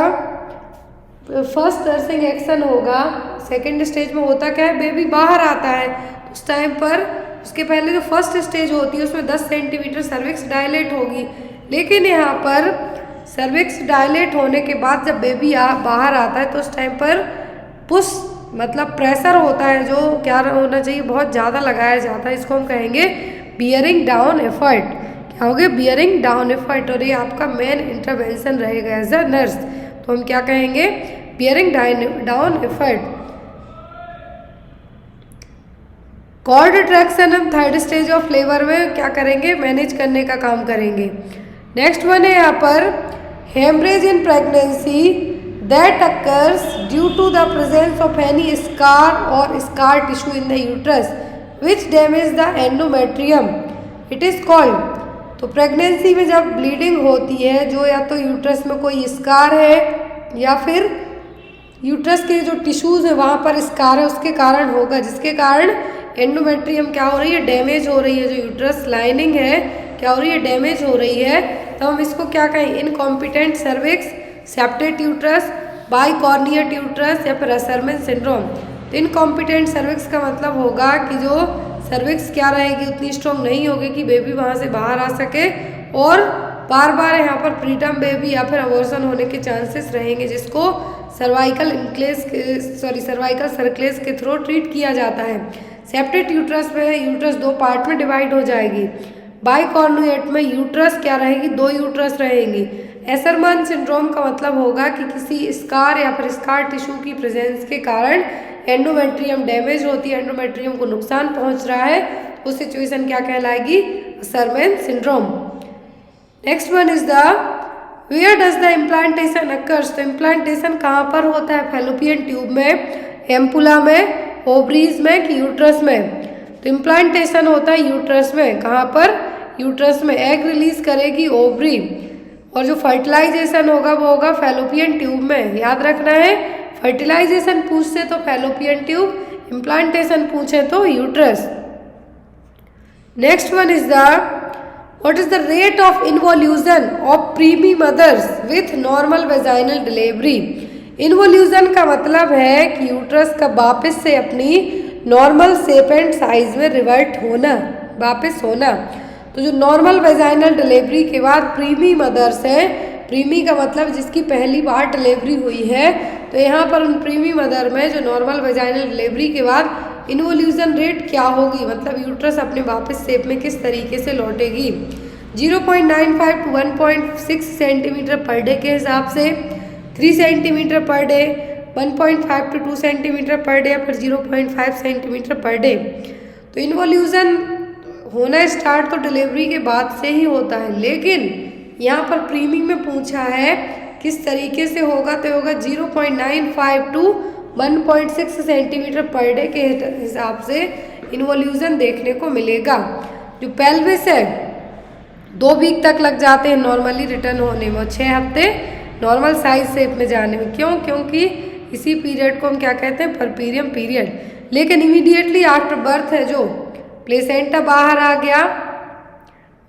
first nursing action होगा, सेकेंड स्टेज में होता क्या है, बेबी बाहर आता है उस टाइम पर उसके पहले जो फर्स्ट स्टेज होती है उसमें 10 सेंटीमीटर सर्विक्स डायलेट होगी। लेकिन यहाँ पर सर्विक्स डायलेट होने के बाद जब बेबी बाहर आता है तो उस टाइम पर पुश मतलब प्रेशर होता है जो क्या होना चाहिए, बहुत ज़्यादा लगाया जाता है, इसको हम कहेंगे बियरिंग डाउन एफर्ट। क्या हो गया? Bearing down effort. और ये आपका मेन इंटरवेंशन रहेगा एज अ नर्स, तो हम क्या कहेंगे? Bearing down effort. Cord traction हम थर्ड स्टेज ऑफ लेबर में क्या करेंगे? मैनेज करने का काम करेंगे। नेक्स्ट वन है यहाँ पर haemorrhage in pregnancy that occurs due to the presence of any scar or scar tissue in the uterus which damage the endometrium, it is called. तो प्रेगनेंसी में जब ब्लीडिंग होती है, जो या तो यूट्रस में कोई स्कार है या फिर यूट्रस के जो टिश्यूज है वहाँ पर स्कार है, उसके कारण होगा, जिसके कारण एंडोमेट्रियम क्या हो रही है? डैमेज हो रही है। जो यूट्रस लाइनिंग है क्या हो रही है? डैमेज हो रही है। तो हम इसको क्या कहें? Incompetent cervix, septate uterus, bicornuate uterus या फिर असरमन सिंड्रोम। तो इनकॉम्पिटेंट सर्विक्स का मतलब होगा कि जो सर्विक्स क्या रहेगी? उतनी स्ट्रॉन्ग नहीं होगी कि बेबी वहाँ से बाहर आ सके, और बार बार यहाँ पर प्रीटर्म बेबी या फिर अबॉर्शन होने के चांसेस रहेंगे, जिसको सर्वाइकल सर्कलेस के थ्रू ट्रीट किया जाता है। सेप्टेट यूट्रस में यूट्रस दो पार्ट में डिवाइड हो जाएगी। बाइकॉर्नुएट में यूट्रस क्या रहेगी? दो यूट्रस रहेंगी। एसरमन सिंड्रोम का मतलब होगा कि किसी स्कार या फिर स्कार टिश्यू की प्रेजेंस के कारण एंडोमेट्रियम डैमेज होती है, एंडोमेट्रियम को नुकसान पहुंच रहा है, उस सिचुएशन क्या कहलाएगी? Asherman syndrome. Next one is the where does the implantation occurs. तो इम्प्लांटेशन कहाँ पर होता है? फैलोपियन ट्यूब में, एम्पुला में, ओवरीज में कि यूट्रस में? तो इम्प्लांटेशन होता है यूट्रस में। कहाँ पर? यूट्रस में। एग रिलीज करेगी ओवरी, और जो फर्टिलाइजेशन होगा वो होगा फैलोपियन ट्यूब में। याद रखना है, फर्टिलाइजेशन पूछे तो फैलोपियन ट्यूब, इम्प्लांटेशन पूछे तो uterus. Next one is the what is the rate of involution of primi mothers with normal vaginal delivery. Involution का मतलब है कि यूट्रस का वापस से अपनी नॉर्मल शेप एंड साइज में रिवर्ट होना, वापस होना। तो जो नॉर्मल वेजाइनल डिलीवरी के बाद प्रीमी मदर्स है, प्रीमी का मतलब जिसकी पहली बार डिलीवरी हुई है, तो यहाँ पर उन प्रीमी मदर में जो नॉर्मल वेजाइनल डिलीवरी के बाद इन्वोल्यूशन रेट क्या होगी, मतलब यूट्रस अपने वापस शेप में किस तरीके से लौटेगी। 0.95 to 1.6 सेंटीमीटर पर डे के हिसाब से, 3 centimetre per day, 1.5 to 2 centimetre per day या फिर 0.5 सेंटीमीटर पर डे। तो इन्वोल्यूशन होना स्टार्ट तो डिलीवरी के बाद से ही होता है, लेकिन यहाँ पर प्रीमी में पूछा है किस तरीके से होगा, तो होगा 0.95 to 1.6 सेंटीमीटर पर डे के हिसाब से इन्वोल्यूशन देखने को मिलेगा। जो पेल्विस है 2 वीक तक लग जाते हैं नॉर्मली रिटर्न होने में, 6 हफ्ते नॉर्मल साइज शेप में जाने में। क्यों? क्योंकि इसी पीरियड को हम क्या कहते हैं? Puerperium period. लेकिन इमीडिएटली आफ्टर बर्थ है जो प्लेसेंटा बाहर आ गया,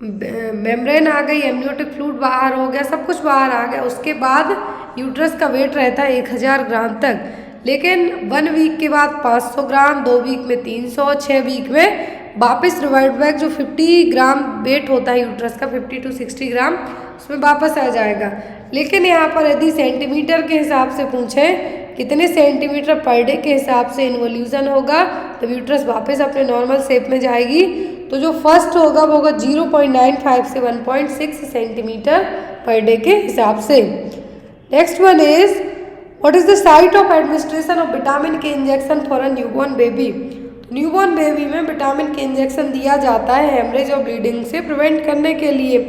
मेम्ब्रेन आ गई, एमनियोटिक फ्लूइड बाहर हो गया, सब कुछ बाहर आ गया, उसके बाद यूट्रस का वेट रहता है 1000 ग्राम तक। लेकिन 1 वीक के बाद 500 ग्राम, 2 वीक में 300, 6 वीक में वापस रिवर्ट बैक जो 50 ग्राम वेट होता है यूट्रस का, 50 to 60 ग्राम, उसमें वापस आ जाएगा। लेकिन यहाँ पर यदि सेंटीमीटर के हिसाब से पूछें कितने सेंटीमीटर पर डे के हिसाब से इन्वोल्यूशन होगा, तो यूट्रस वापस अपने नॉर्मल शेप में जाएगी। तो जो फर्स्ट होगा वो होगा 0.95 से 1.6 सेंटीमीटर पर डे के हिसाब से। Next one is what is the site of administration of vitamin K injection for a newborn baby. Newborn baby में विटामिन के इंजेक्शन दिया जाता है हेमरेज और ब्लीडिंग से प्रिवेंट करने के लिए।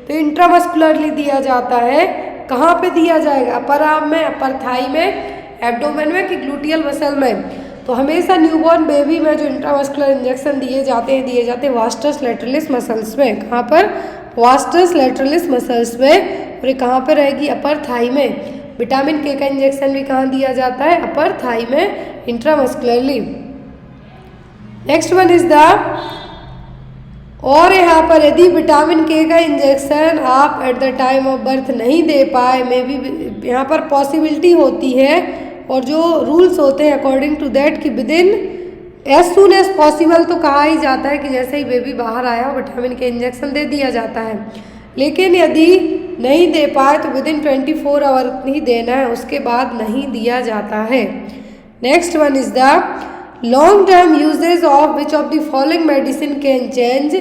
तो इंट्रामस्कुलरली दिया जाता है। कहाँ पे दिया जाएगा? अपर आर्म में, अपर थाई में, एब्डोमेन में कि ग्लूटियल मसल में। तो हमेशा न्यूबॉर्न बेबी में जो इंट्रामस्कुलर इंजेक्शन दिए जाते हैं वास्टस लैटरलिस मसल्स में। कहाँ पर? वास्टस लैटरलिस मसल्स में। और ये कहाँ पे रहेगी? अपर थाई में। विटामिन के का इंजेक्शन भी कहाँ दिया जाता है? अपर थाई में intramuscularly. Next one is the और यहाँ पर यदि विटामिन के का इंजेक्शन आप at the time of birth नहीं दे पाए, मे बी यहाँ पर पॉसिबिलिटी होती है, और जो रूल्स होते हैं अकॉर्डिंग टू दैट कि within as soon as possible, तो कहा ही जाता है कि जैसे ही बेबी बाहर आया विटामिन के इंजेक्शन दे दिया जाता है। लेकिन यदि नहीं दे पाए तो विद इन 24 आवर ही देना है, उसके बाद नहीं दिया जाता है। Next one is the long term usages of which of the following medicine can change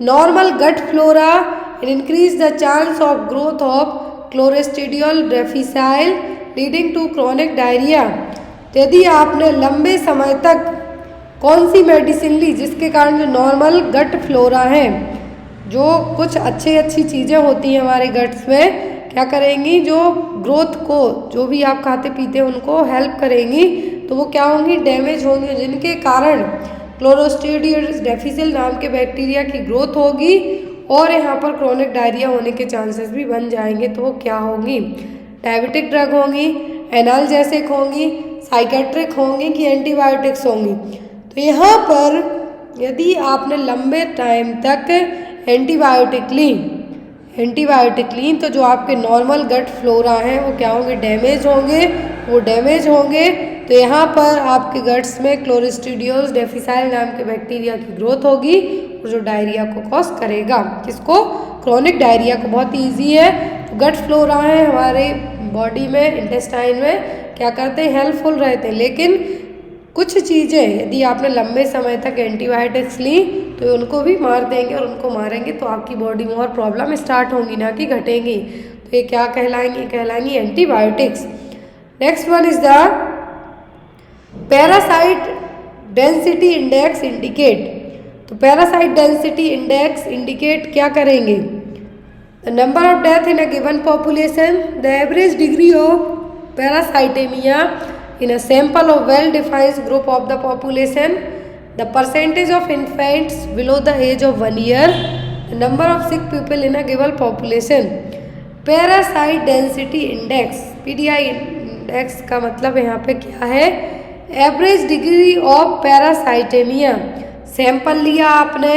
normal gut flora and increase the chance of growth of clostridial difficile leading to chronic diarrhoea. यदि आपने लंबे समय तक कौन सी medicine ली जिसके कारण जो normal gut flora है, जो कुछ अच्छी चीज़ें होती हैं हमारे गट्स में, क्या करेंगी, जो ग्रोथ को, जो भी आप खाते पीते हैं उनको हेल्प करेंगी, तो वो क्या होंगी, डैमेज होंगे, जिनके कारण क्लोरेस्टिडियल डेफिसिल नाम के बैक्टीरिया की ग्रोथ होगी और यहाँ पर क्रोनिक डायरिया होने के चांसेस भी बन जाएंगे। तो वो क्या होंगी, डायबिटिक ड्रग होंगी, एनाल्जेसिक होंगी, साइकेट्रिक होंगी कि एंटीबायोटिक्स होंगी। तो यहाँ पर यदि आपने लंबे टाइम तक एंटीबायोटिक ली तो जो आपके नॉर्मल गट फ्लोरा हैं वो क्या होंगे, डैमेज होंगे। तो यहाँ पर आपके गट्स में क्लोरेस्टिडियल डेफिसाइल नाम के बैक्टीरिया की ग्रोथ होगी और जो डायरिया को कॉज करेगा, किसको, क्रोनिक डायरिया को। बहुत ईजी है। गट फ्लोरा है हमारे बॉडी में, इंटेस्टाइन में क्या करते हैं, हेल्पफुल रहते हैं। लेकिन कुछ चीज़ें यदि आपने लंबे समय तक एंटीबायोटिक्स ली तो उनको भी मार देंगे, और उनको मारेंगे तो आपकी बॉडी में और प्रॉब्लम स्टार्ट होंगी, ना कि घटेंगी। तो ये क्या कहलाएंगी antibiotics. Next one is the parasite density index indicate. तो पैरासाइट डेंसिटी इंडेक्स इंडिकेट क्या करेंगे, the number of death in a given population, the average degree of parasitaemia in a sample of well-defined group of the population, the percentage of infants below the age of 1 year, the number of sick people in a given population। Parasite density index, PDI index का मतलब यहाँ पे क्या है, average degree of पैरासाइटेमिया। Sample लिया आपने,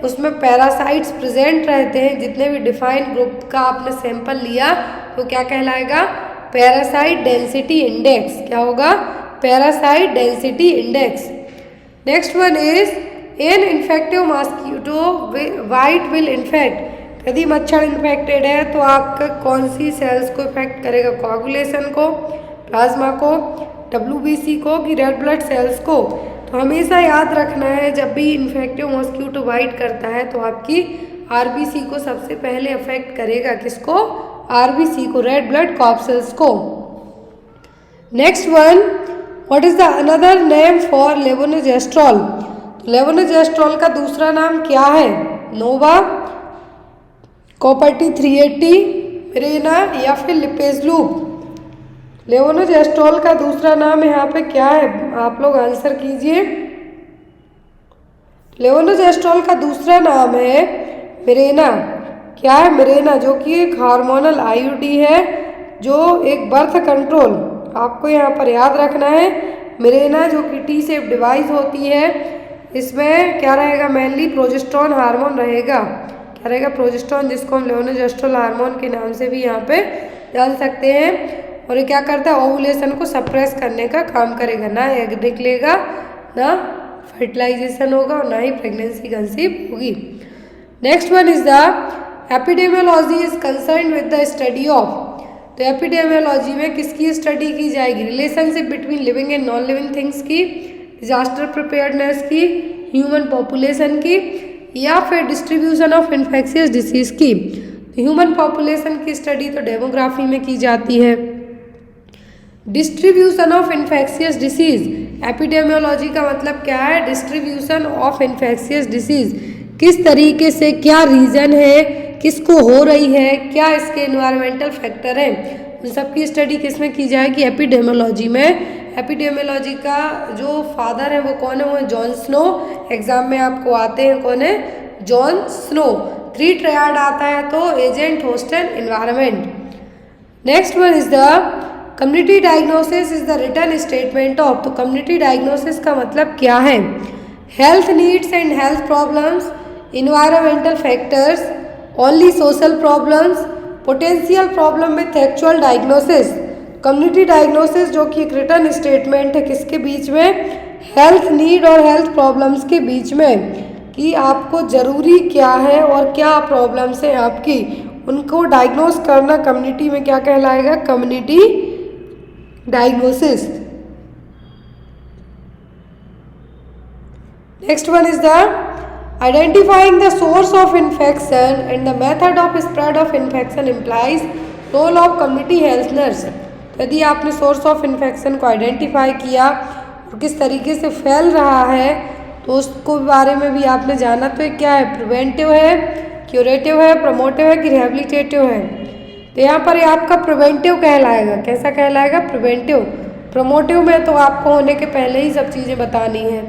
उसमें parasites present रहते हैं, जितने भी डिफाइंड ग्रुप का आपने सैंपल लिया तो क्या कहलाएगा, पैरासाइट डेंसिटी इंडेक्स। क्या होगा, parasite density index. Next one is an infective mosquito white will infect. यदि मच्छर इन्फेक्टेड है तो आपका कौन सी सेल्स को इफेक्ट करेगा, कोआगुलेशन को, प्लाज्मा को, WBC को कि रेड ब्लड सेल्स को। तो हमेशा याद रखना है जब भी इन्फेक्टिव मॉस्किटो बाइट करता है तो आपकी RBC को सबसे पहले अफेक्ट करेगा, किसको, RBC को, रेड ब्लड कॉर्पसेल्स को। Next one, what is the another name for levonorgestrel. Levonorgestrel का दूसरा नाम क्या है, नोवा, कॉपर्टी 380, मिरेना या फिर लिपेजलूप। लेवोनोजेस्ट्रॉल का दूसरा नाम यहाँ पे क्या है, आप लोग आंसर कीजिए। लेवोनोजेस्ट्रॉल का दूसरा नाम है मिरेना। क्या है, मिरेना, जो कि एक हार्मोनल IUD है, जो एक बर्थ कंट्रोल, आपको यहाँ पर याद रखना है। मिरेना जो कि T शेप डिवाइस होती है, इसमें क्या रहेगा, मेनली प्रोजेस्टेरॉन हार्मोन रहेगा। क्या रहेगा, प्रोजेस्टेरॉन, जिसको हम लेवोनोजेस्ट्रॉल हार्मोन के नाम से भी यहाँ पे जान सकते हैं। और ये क्या करता है, ओवुलेशन को सप्रेस करने का काम करेगा। ना एग निकलेगा, ना फर्टिलाइजेशन होगा, और ना ही प्रेगनेंसी कंसीव होगी। Next one is the epidemiology is concern with the study of. तो एपिडेमियोलॉजी में किसकी स्टडी की जाएगी, relationship between living and non living things की, डिजास्टर प्रिपेयर्डनेस की, ह्यूमन पॉपुलेशन की, या फिर डिस्ट्रीब्यूशन ऑफ इन्फेक्शियस डिसीज की। तो ह्यूमन पॉपुलेशन की स्टडी तो डेमोग्राफी में की जाती है। Distribution of infectious disease, epidemiology का मतलब क्या है, डिस्ट्रीब्यूशन ऑफ इन्फेक्शियस डिसीज, किस तरीके से, क्या रीजन है, किसको हो रही है, क्या इसके एनवायरमेंटल फैक्टर हैं, उन सब की स्टडी किसमें की जाएगी, एपिडेमियोलॉजी में। एपिडेमियोलॉजी का जो फादर है वो कौन है, वो है जॉन स्नो। एग्जाम में आपको आते हैं, कौन है, जॉन स्नो। 3 ट्रायड आता है तो agent, host and environment. Next one is the community diagnosis is the written statement of. तो कम्युनिटी डायग्नोसिस का मतलब क्या है, health needs and health problems, environmental factors, only social problems, potential problem with actual diagnosis. Community diagnosis जो कि एक written statement है, किसके बीच में, हेल्थ नीड और हेल्थ प्रॉब्लम्स के बीच में, कि आपको ज़रूरी क्या है और क्या प्रॉब्लम्स हैं आपकी, उनको डायग्नोस करना कम्युनिटी में क्या कहलाएगा, community diagnosis. Next one is the identifying the source of infection and the method of spread of infection implies role of community health nurse. यदि आपने सोर्स ऑफ इन्फेक्शन को आइडेंटिफाई किया और किस तरीके से फैल रहा है तो उसको बारे में भी आपने जाना, तो ये क्या है, प्रिवेंटिव है, क्यूरेटिव है, प्रमोटिव है कि रिहेबिलिटेटिव है। तो यहाँ पर ये आपका प्रिवेंटिव कहलाएगा। कैसा कहलाएगा? प्रिवेंटिव। प्रमोटिव में तो आपको होने के पहले ही सब चीज़ें बतानी है,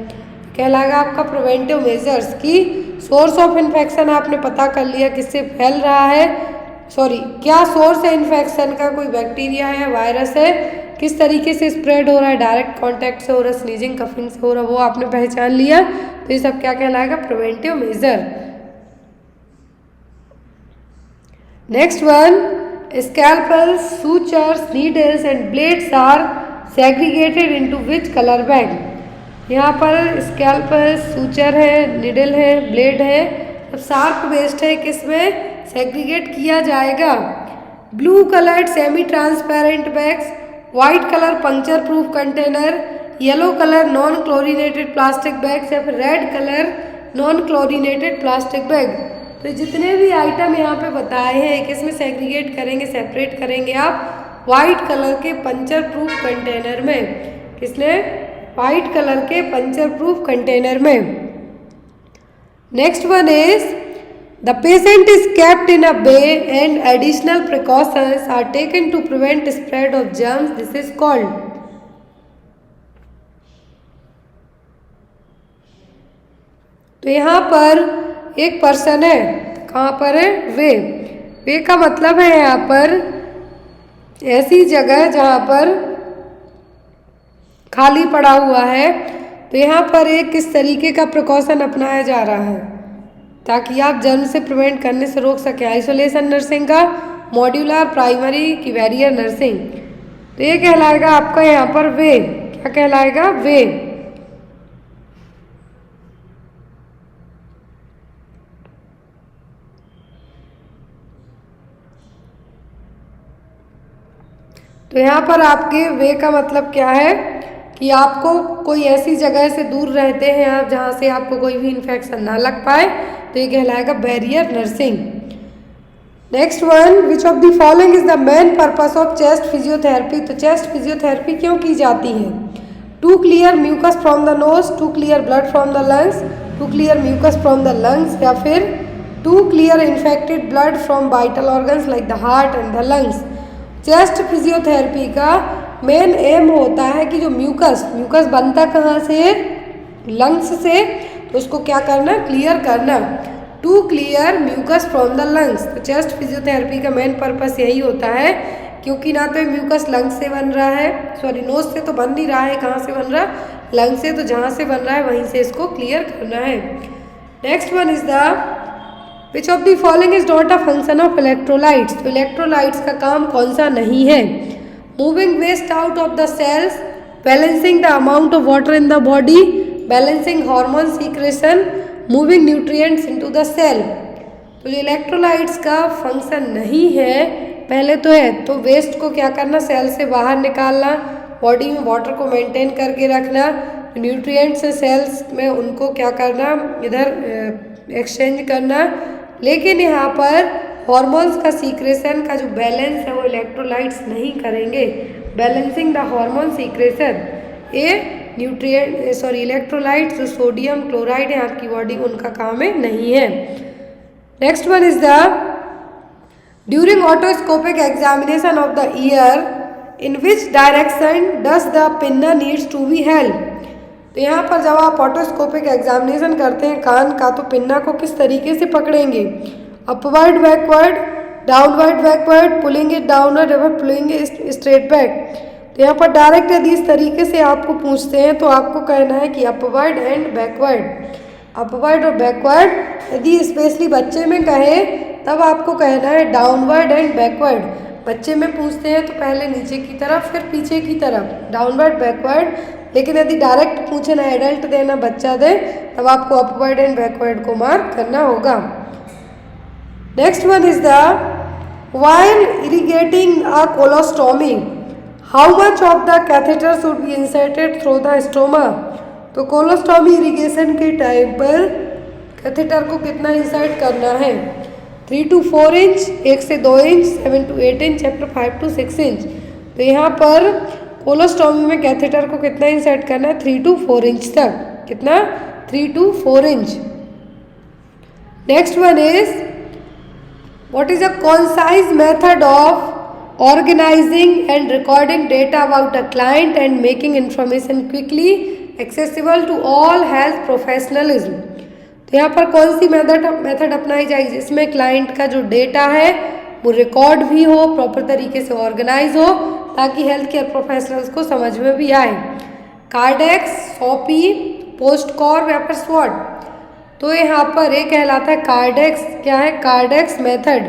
कहलाएगा आपका प्रिवेंटिव मेजर्स की सोर्स ऑफ इन्फेक्शन आपने पता कर लिया किससे फैल रहा है, क्या सोर्स है इन्फेक्शन का, कोई बैक्टीरिया है, वायरस है, किस तरीके से स्प्रेड हो रहा है, डायरेक्ट कांटेक्ट से हो रहा है, स्नीजिंग कफिंग से हो रहा है, वो आपने पहचान लिया, तो ये सब क्या कहलाएगा? Preventive measure. Next one, scalpels, sutures, needles and blades are segregated into which colour bag. यहाँ पर स्कैल्पल्स, सूचर है, निडल है, ब्लेड है, सब शार्प वेस्ट है, किसमें सेग्रीगेट किया जाएगा? Blue coloured semi transparent bags, white colour puncture proof container, yellow colour non chlorinated plastic bags या फिर red colour non chlorinated plastic bag. तो जितने भी आइटम यहाँ पे बताए हैं किसमें सेग्रीगेट करेंगे, सेपरेट करेंगे आप? व्हाइट कलर के पंचर प्रूफ कंटेनर में। किसने? व्हाइट कलर के पंचर प्रूफ कंटेनर में। Next one is the patient is kept in a bay and additional precautions are taken to prevent spread of germs. This is called. तो यहाँ पर एक person है, कहाँ पर है? वे का मतलब है यहाँ पर ऐसी जगह जहाँ पर खाली पड़ा हुआ है। तो यहाँ पर एक किस तरीके का प्रिकॉशन अपनाया जा रहा है ताकि आप जर्म से प्रिवेंट करने से रोक सकें? आइसोलेशन नर्सिंग का, मॉड्यूलर, प्राइमरी की बैरियर नर्सिंग। तो ये कहलाएगा आपका यहाँ पर वे। क्या कहलाएगा? वे। तो यहाँ पर आपके वे का मतलब क्या है कि आपको कोई ऐसी जगह से दूर रहते हैं आप जहाँ से आपको कोई भी इन्फेक्शन ना लग पाए, तो ये कहलाएगा barrier nursing. Next one, which of the following is the main purpose of chest physiotherapy. तो चेस्ट फिजियोथेरेपी क्यों की जाती है? To clear mucus from the nose, to clear blood from the lungs, to clear mucus from the lungs या फिर to clear infected blood from vital organs like the heart and the lungs. Chest physiotherapy का main aim होता है कि जो mucus बनता कहाँ से? लंग्स से। तो उसको क्या करना? क्लियर करना। To clear mucus from the lungs. तो चेस्ट फिजियोथेरेपी का मेन पर्पस यही होता है, क्योंकि ना तो म्यूकस लंग्स से बन रहा है, नोज से तो बन नहीं रहा है, कहाँ से बन रहा है? लंग से। तो जहाँ से बन रहा है वहीं से इसको क्लियर करना है। Next one is the which of the following is not a function of electrolytes. तो इलेक्ट्रोलाइट्स का काम कौन सा नहीं है? Moving waste out of the cells, balancing the amount of water in the body, balancing hormone secretion, moving nutrients into the cell. तो जो electrolytes का फंक्शन नहीं है, पहले तो है तो वेस्ट को क्या करना? सेल से बाहर निकालना, बॉडी में वाटर को मेंटेन करके रखना, न्यूट्रिएंट्स सेल्स में उनको क्या करना? इधर एक्सचेंज करना। लेकिन यहाँ पर हॉर्मोन्स का सीक्रेशन का जो बैलेंस है वो इलेक्ट्रोलाइट्स नहीं करेंगे। Balancing the hormone secretion, electrolytes जो सोडियम क्लोराइड है आपकी बॉडी उनका काम है, नहीं है। Next one is the during otoscopic examination of the ear in which direction does the pinna needs to be held. तो यहाँ पर जब आप ऑटोस्कोपिक एग्जामिनेशन करते हैं कान का, तो पिन्ना को किस तरीके से पकड़ेंगे? Upward, backward, downward, backward, pulling it downward, pulling it straight back. तो यहाँ पर डायरेक्ट यदि इस तरीके से आपको पूछते हैं तो आपको कहना है कि अपवर्ड एंड बैकवर्ड, अपवर्ड और बैकवर्ड। यदि स्पेशली बच्चे में कहे तब आपको कहना है डाउनवर्ड एंड बैकवर्ड। बच्चे में पूछते हैं तो पहले नीचे की तरफ फिर पीछे की तरफ, डाउनवर्ड बैकवर्ड। लेकिन यदि डायरेक्ट पूछे ना एडल्ट देना बच्चा दे, तब आपको अपवर्ड एंड बैकवर्ड को मार्क करना होगा। Next one is the while irrigating a colostomy how much of the catheter should be inserted through the stoma. तो कोलोस्टॉमी इरिगेशन के टाइम पर कैथेटर को कितना इंसर्ट करना है? 3 to 4 इंच, 1 से 2 इंच, 7 to 8 इंच, या फिर 5 to 6 इंच। तो यहाँ पर कोलोस्टॉमी में कैथेटर को कितना इंसर्ट करना है? 3 to 4 इंच तक। कितना? 3 to 4 inch. Next one is what is a concise method of organizing and recording data about a client and making information quickly accessible to all health professionals? तो यहाँ पर कौन सी मेथड अपनाई जाएगी जिसमें क्लाइंट का जो डेटा है वो रिकॉर्ड भी हो, प्रॉपर तरीके से ऑर्गेनाइज हो, ताकि हेल्थ केयर प्रोफेशनल्स को समझ में भी आए। कार्डेक्स, सॉपी, पोस्टकॉर्ब या फिर स्वॉट। तो यहाँ पर एक कहलाता है कार्डेक्स। क्या है? Cordtex method.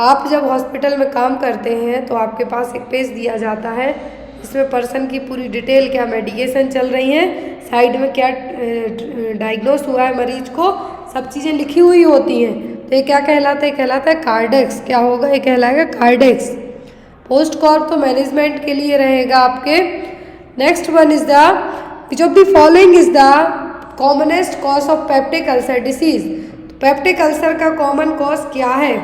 आप जब हॉस्पिटल में काम करते हैं तो आपके पास एक पेज दिया जाता है इसमें पर्सन की पूरी डिटेल, क्या मेडिकेशन चल रही हैं, साइड में क्या डायग्नोस हुआ है मरीज को, सब चीज़ें लिखी हुई होती हैं। तो ये क्या कहलाता है? कहलाता है कार्डेक्स। क्या होगा? ये कहलाएगा कार्डेक्स। पोस्टकॉर्ब तो मैनेजमेंट के लिए रहेगा आपके। Next one is the which of the following is the commonest cause of peptic ulcer disease. Peptic ulcer का कॉमन कॉज क्या है?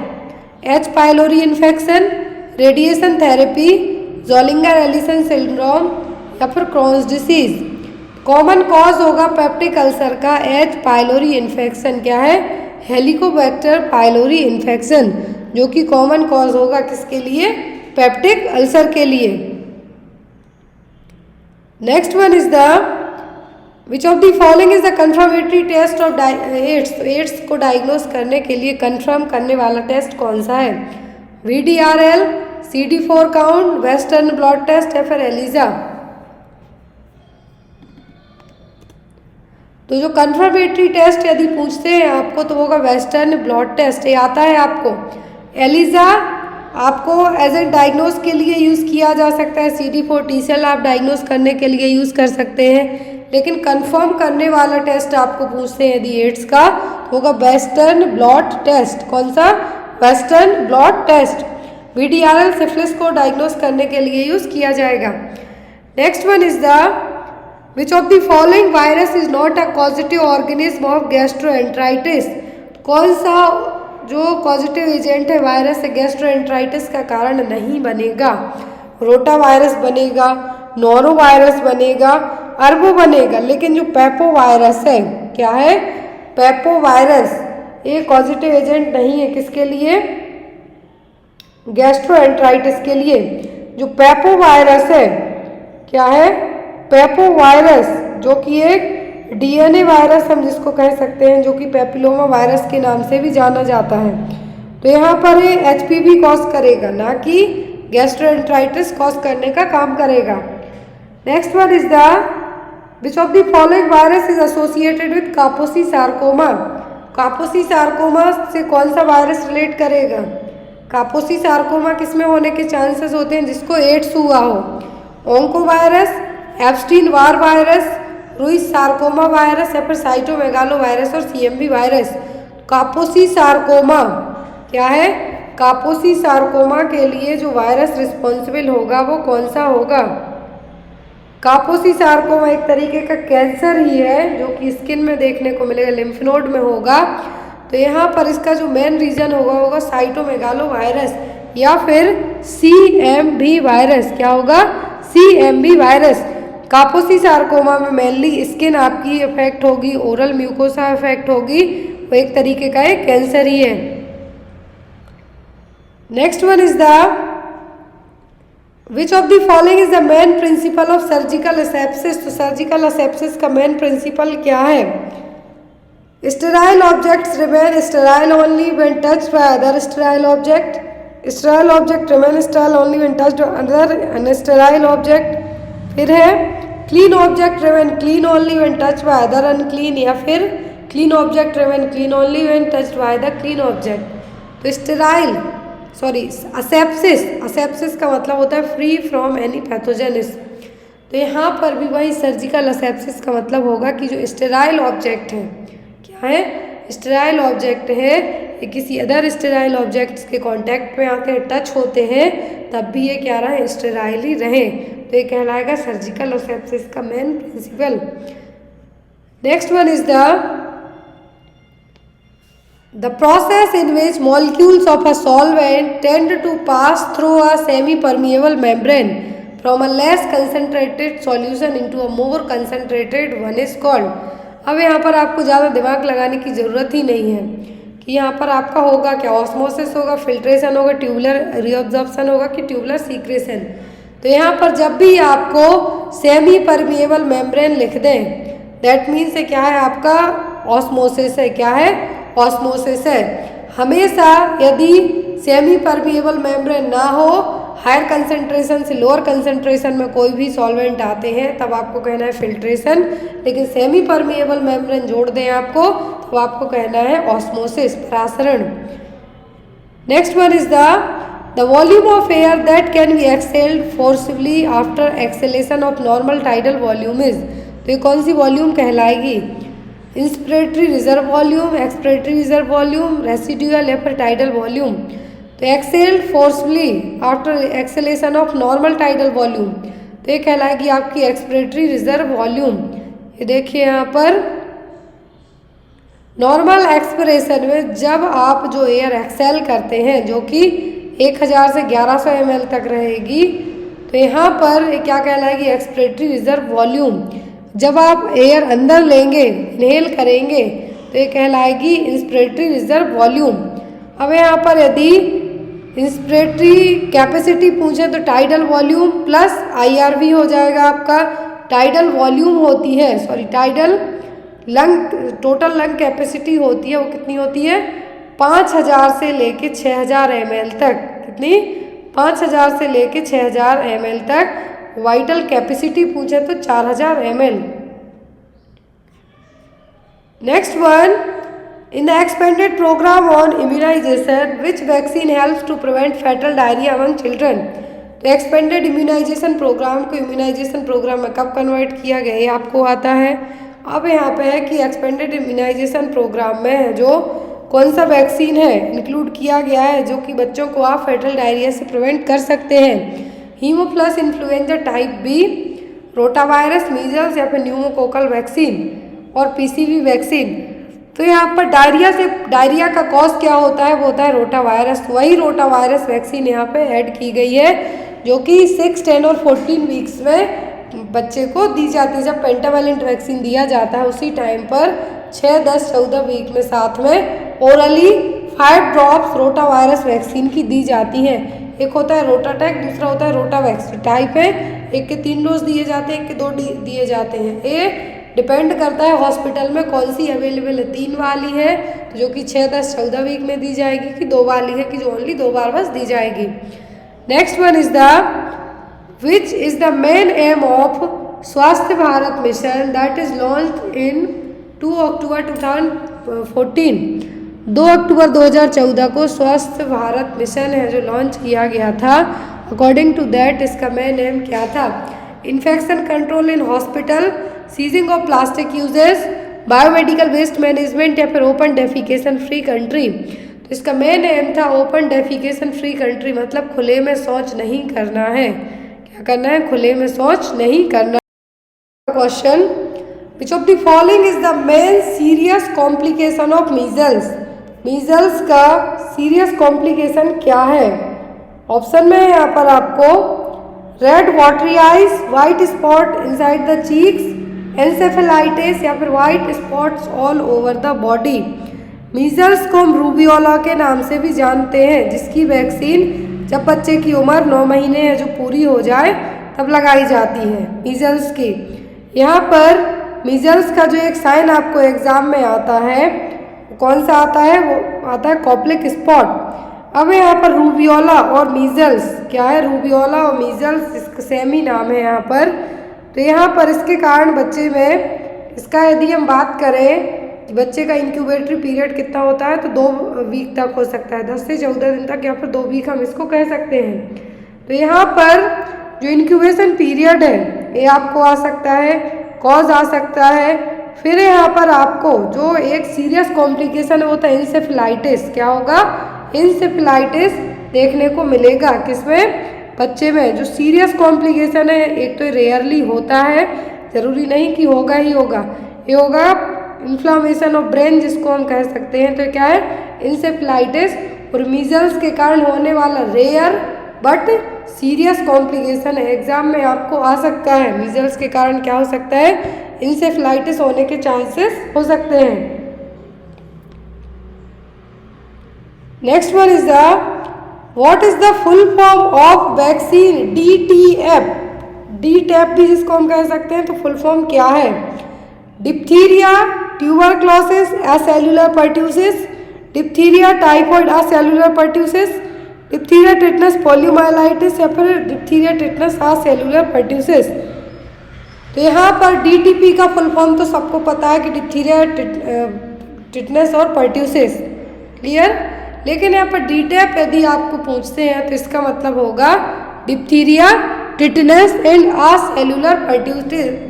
H pylori infection, radiation therapy, Zollinger Allison syndrome या फिर क्रॉन्स डिसीज। कॉमन कॉज होगा peptic ulcer का H pylori infection. क्या है? Helicobacter pylori infection, जो कि कॉमन कॉज होगा किसके लिए? पेप्टिक अल्सर के लिए। Next one is the which of the following is the confirmatory test of AIDS. तो एड्स को डायग्नोस करने के लिए कंफर्म करने वाला टेस्ट कौन सा है? VDRL, CD4 count, western blot test या फिर एलिजा। तो जो कंफर्मेटरी टेस्ट यदि पूछते हैं आपको तो होगा वेस्टर्न ब्लॉट टेस्ट। ये आता है आपको। एलिजा आपको एज ए डायग्नोस के लिए यूज़ किया जा सकता है। CD4 टी सेल आप डायग्नोस करने के लिए यूज़ कर सकते हैं, लेकिन कंफर्म करने वाला टेस्ट आपको पूछते हैं यदि एड्स का तो होगा वेस्टर्न ब्लॉट टेस्ट। कौन सा? Western blot test. VDRL syphilis को डायग्नोस करने के लिए यूज़ किया जाएगा। Next one is the which of the following virus is not a positive organism of gastroenteritis. कौन सा जो पॉजिटिव एजेंट है वायरस से गैस्ट्रोएंट्राइटिस का कारण नहीं बनेगा? रोटा वायरस बनेगा, नोरो वायरस बनेगा, अर्बो बनेगा, लेकिन जो पेपो वायरस है, क्या है? पेपो वायरस, ये पॉजिटिव एजेंट नहीं है किसके लिए? गैस्ट्रोएंट्राइटिस के लिए। जो पेपो वायरस है, क्या है? पेपो वायरस, जो कि एक DNA वायरस हम जिसको कह सकते हैं, जो कि पेपिलोमा वायरस के नाम से भी जाना जाता है। तो यहाँ पर ये HPV कॉज करेगा, ना कि गैस्ट्रोएंट्राइटिस कॉज करने का काम करेगा। Next one is the which of the following virus is associated with कापोसी sarcoma. कापोसी sarcoma से कौन सा वायरस रिलेट करेगा? कापोसी सार्कोमा किस में होने के चांसेस होते हैं? जिसको एड्स हुआ हो। ओंको वायरस, एप्स्टीन वार वायरस, रुइस सार्कोमा वायरस या फिर साइटोमेगालो वायरस और CMV वायरस। कापोसी सार्कोमा क्या है? कापोसी सार्कोमा के लिए जो वायरस रिस्पॉन्सिबल होगा वो कौन सा होगा? कापोसी सार्कोमा एक तरीके का कैंसर ही है जो कि स्किन में देखने को मिलेगा, लिम्फ नोड में होगा। तो यहाँ पर इसका जो मेन रीजन होगा साइटोमेगालो वायरस या फिर CMV वायरस। क्या होगा? CMV virus. कापोसी सार्कोमा में मेनली स्किन आपकी इफेक्ट होगी, ओरल म्यूकोसा इफेक्ट होगी, वो एक तरीके का एक कैंसर ही है। Next one is the which of the following is the main principle of surgical asepsis. तो सर्जिकल असेप्सिस का मेन प्रिंसिपल क्या है? Sterile objects remain sterile only when touched by other sterile object. Sterile object remain sterile only when touched by other unsterile object. फिर है clean object remain clean only when touched by other unclean, या फिर clean object remain clean only when touched by the clean object. तो sterile asepsis का मतलब होता है free from any pathogenesis. तो यहाँ पर भी वही सर्जिकल असेप्सिस का मतलब होगा कि जो स्टेराइल ऑब्जेक्ट है, क्या है? स्टेराइल ऑब्जेक्ट है, ये किसी अदर स्टेराइल ऑब्जेक्ट्स के कांटेक्ट में आते हैं, टच होते हैं, तब भी ये क्या रहे? स्टेराइल ही रहे। तो ये कहलाएगा सर्जिकल असेप्सिस का main principle. Next one is the process in which molecules of a solvent tend to pass through a semi-permeable membrane from a less concentrated solution into a more concentrated one is called। अब यहाँ पर आपको ज़्यादा दिमाग लगाने की ज़रूरत ही नहीं है कि यहाँ पर आपका होगा क्या, ऑस्मोसिस होगा, फिल्ट्रेशन होगा, ट्यूबुलर रीअब्जॉर्प्शन होगा कि ट्यूबुलर सीक्रेशन। तो यहाँ पर जब भी आपको सेमी परमिएबल मेम्ब्रेन लिख दें दैट मीन्स क्या है, आपका ऑस्मोसिस है। क्या है? ऑस्मोसिस है। हमेशा यदि सेमी परमिएबल मेम्ब्रेन ना हो, हायर कंसंट्रेशन से लोअर कंसंट्रेशन में कोई भी सॉल्वेंट आते हैं तब आपको कहना है फिल्ट्रेशन, लेकिन सेमी परमिएबल मेम्ब्रेन जोड़ दें आपको तो आपको कहना है ऑस्मोसिस, परासरण। Next one is the volume of air that can be exhaled forcibly after exhalation of normal tidal volume is. तो ये कौन सी वॉल्यूम कहलाएगी? Inspiratory reserve volume, expiratory reserve volume, residual या फिर टाइडल वॉल्यूम। तो exhaled forcefully after exhalation of normal tidal volume, तो ये कहलाएगी आपकी एक्सपिरेटरी रिजर्व वॉल्यूम। ये देखिए यहाँ पर नॉर्मल एक्सपिरेशन में जब आप जो एयर एक्सेल करते हैं जो कि 1000 से 1100 ml तक रहेगी, तो यहाँ पर क्या कहलाएगी? Expiratory reserve volume. जब आप एयर अंदर लेंगे, इनहेल करेंगे, तो ये कहलाएगी इंस्पिरेटरी रिजर्व वॉल्यूम। अब यहाँ पर यदि इंस्पिरेटरी कैपेसिटी पूछे तो टाइडल वॉल्यूम प्लस IRV हो जाएगा आपका। टाइडल वॉल्यूम होती है, sorry tidal lung, total lung capacity होती है वो कितनी होती है? 5000 से लेके 6000 ml तक। कितनी? 5000 से लेके 6000 ml तक। वाइटल कैपेसिटी पूछे तो 4000 ml। Next one, in the expanded programme on immunization which vaccine helps to prevent fatal diarrhoea among children. तो एक्सपेंडेड इम्यूनाइजेशन प्रोग्राम को इम्यूनाइजेशन प्रोग्राम में कब कन्वर्ट किया गया ये आपको आता है। अब यहाँ पे है कि एक्सपेंडेड इम्यूनाइजेशन प्रोग्राम में जो कौन सा वैक्सीन है इंक्लूड किया गया है जो कि बच्चों को आप फैटल डायरिया से प्रिवेंट कर सकते हैं। Haemophilus influenza type B, rotavirus, measles या फिर न्यूमोकोकल वैक्सीन और PCV वैक्सीन। तो यहाँ पर डायरिया का कॉज क्या होता है? वो होता है रोटावायरस। वही रोटावायरस वैक्सीन यहाँ पे ऐड की गई है जो कि 6, 10 और 14 वीक्स में बच्चे को दी जाती है। जब पेंटावैलेंट वैक्सीन दिया जाता है उसी टाइम पर 6, 10, 14 वीक में साथ में ओरली 5 ड्रॉप्स रोटावायरस वैक्सीन की दी जाती हैं। एक होता है रोटाटैक, दूसरा होता है रोटावैक्स। टाइप है, एक के 3 डोज दिए जाते हैं, एक के 2 दिए जाते हैं। ये डिपेंड करता है हॉस्पिटल में कौन सी अवेलेबल है। 3 वाली है तो जो कि 6, 10, 14 वीक में दी जाएगी, कि 2 वाली है कि जो ओनली 2 बार बस दी जाएगी। Next one is which is the main aim of Swasthya Bharat mission that is launch in 2 अक्टूबर 2014। 2 अक्टूबर 2014 को स्वस्थ भारत मिशन है जो लॉन्च किया गया था। अकॉर्डिंग टू दैट इसका मेन एम क्या था? Infection control in hospital, ceasing of plastic uses, biomedical waste management या फिर ओपन डेफिकेशन फ्री कंट्री। तो इसका मेन एम था ओपन डेफिकेशन फ्री कंट्री, मतलब खुले में शौच नहीं करना है। क्या करना है? खुले में शौच नहीं करना। Question, which of the following is the main serious complication of measles. Measles का सीरियस कॉम्प्लिकेशन क्या है? ऑप्शन में है यहाँ पर आपको red watery eyes, white spot inside the cheeks, encephalitis या फिर white spots all over the body. Measles को हम रूबियोला के नाम से भी जानते हैं, जिसकी वैक्सीन जब बच्चे की उम्र 9 महीने है जो पूरी हो जाए तब लगाई जाती है मीजल्स की। यहाँ पर मीजल्स का जो एक साइन आपको एग्जाम में आता है कौन सा आता है? वो आता है कॉप्लिक स्पॉट। अब यहाँ पर रूबियोला और मीजल्स क्या है? रूबियोला और मीजल्स इसका सेम ही नाम है यहाँ पर। तो यहाँ पर इसके कारण बच्चे में इसका यदि हम बात करें कि बच्चे का इंक्यूबेटरी पीरियड कितना होता है तो 2 वीक तक हो सकता है, 10 से 14 दिन तक या फिर 2 वीक हम इसको कह सकते हैं। तो यहाँ पर जो इंक्यूबेशन पीरियड है ये आपको आ सकता है, कॉज आ सकता है। फिर यहाँ पर आपको जो एक सीरियस कॉम्प्लिकेशन है वो होता है इंसेफेलाइटिस। क्या होगा? इंसेफेलाइटिस देखने को मिलेगा किसमें? बच्चे में। जो सीरियस कॉम्प्लिकेशन है एक तो रेयरली होता है, जरूरी नहीं कि होगा ही होगा। ये होगा इन्फ्लामेशन ऑफ ब्रेन जिसको हम कह सकते हैं। तो क्या है, इंसेफ्लाइटिस। और मीजल्स के कारण होने वाला रेयर बट सीरियस कॉम्प्लिकेशन है, एग्जाम में आपको आ सकता है। मीजल्स के कारण क्या हो सकता है, इंसेफ्लाइटिस होने के चांसेस हो सकते हैं। Next one is the what is the full form of vaccine DTF। DTF भी जिसको हम कह सकते हैं, तो फुल फॉर्म क्या है, diphtheria, tuberculosis, acellular pertussis, diphtheria, typhoid, acellular pertussis, diphtheria, tetanus, poliomyelitis या फिर डिप्थीरिया, टिटनस, एसेल्युलर पर्ट्यूसिस। तो यहाँ पर DTP का फुल फॉर्म तो सबको पता है कि डिप्थीरिया, टिटनस और पर्ट्यूसिस, क्लियर। लेकिन यहाँ पर DTF यदि आपको पूछते हैं तो इसका मतलब होगा diphtheria, tetanus and acellular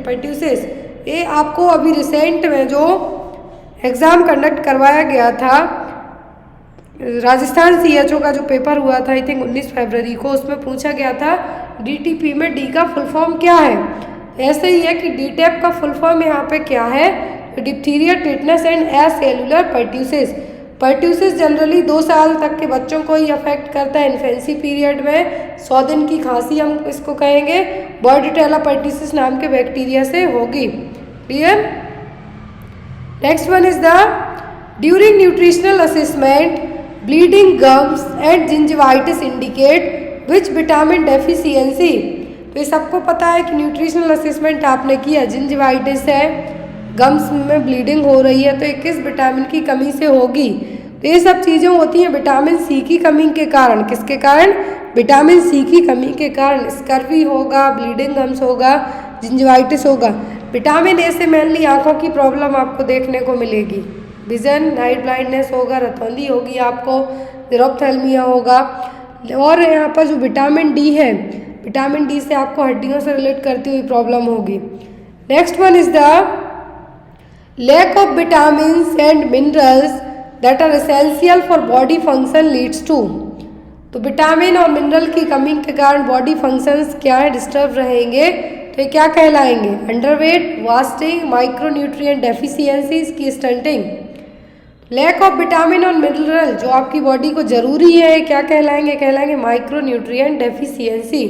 pertussis. ये आपको अभी रिसेंट में जो एग्ज़ाम कंडक्ट करवाया गया था, राजस्थान CHO का जो पेपर हुआ था आई थिंक 19 फरवरी को, उसमें पूछा गया था DTP में D का फुल फॉर्म क्या है। ऐसे ही है कि DTF का फुल फॉर्म यहाँ पे क्या है, diphtheria, tetanus and acellular pertussis. Pertussis generally 2 साल तक के बच्चों को ही अफेक्ट करता है, इन्फेंसी पीरियड में 100 दिन की खांसी हम इसको कहेंगे, बॉर्डिटेला पर्ट्यूसिस नाम के बैक्टीरिया से होगी, clear. Next one is the during nutritional assessment bleeding gums and gingivitis indicate which vitamin deficiency. तो ये सबको पता है कि न्यूट्रिशनल असेसमेंट आपने किया, जिंजिवाइटिस है, गम्स में ब्लीडिंग हो रही है, तो ये किस विटामिन की कमी से होगी। तो ये सब चीज़ें होती हैं विटामिन C की कमी के कारण। किसके कारण, विटामिन C की कमी के कारण स्कर्वी होगा, ब्लीडिंग गम्स होगा, जिंजिवाइटिस होगा। विटामिन A से मेनली आँखों की प्रॉब्लम आपको देखने को मिलेगी, विजन, नाइट ब्लाइंडनेस होगा, रतौंधी होगी, आपको जेरोप्थेल्मिया होगा। और यहाँ पर जो विटामिन D है, विटामिन D से आपको हड्डियों से रिलेट करती हुई प्रॉब्लम होगी। Next one is the lack of vitamins and minerals that are essential for body function leads to. तो विटामिन और मिनरल की कमी के कारण बॉडी फंक्शंस क्या है, डिस्टर्ब रहेंगे। तो ये क्या कहलाएंगे, अंडरवेट, वास्टिंग, माइक्रोन्यूट्रिएंट डेफिशिएंसीज की स्टंटिंग। लैक ऑफ विटामिन और मिनरल जो आपकी बॉडी को जरूरी है क्या कहलाएंगे, कहलाएंगे माइक्रोन्यूट्रिएंट डेफिशिएंसी।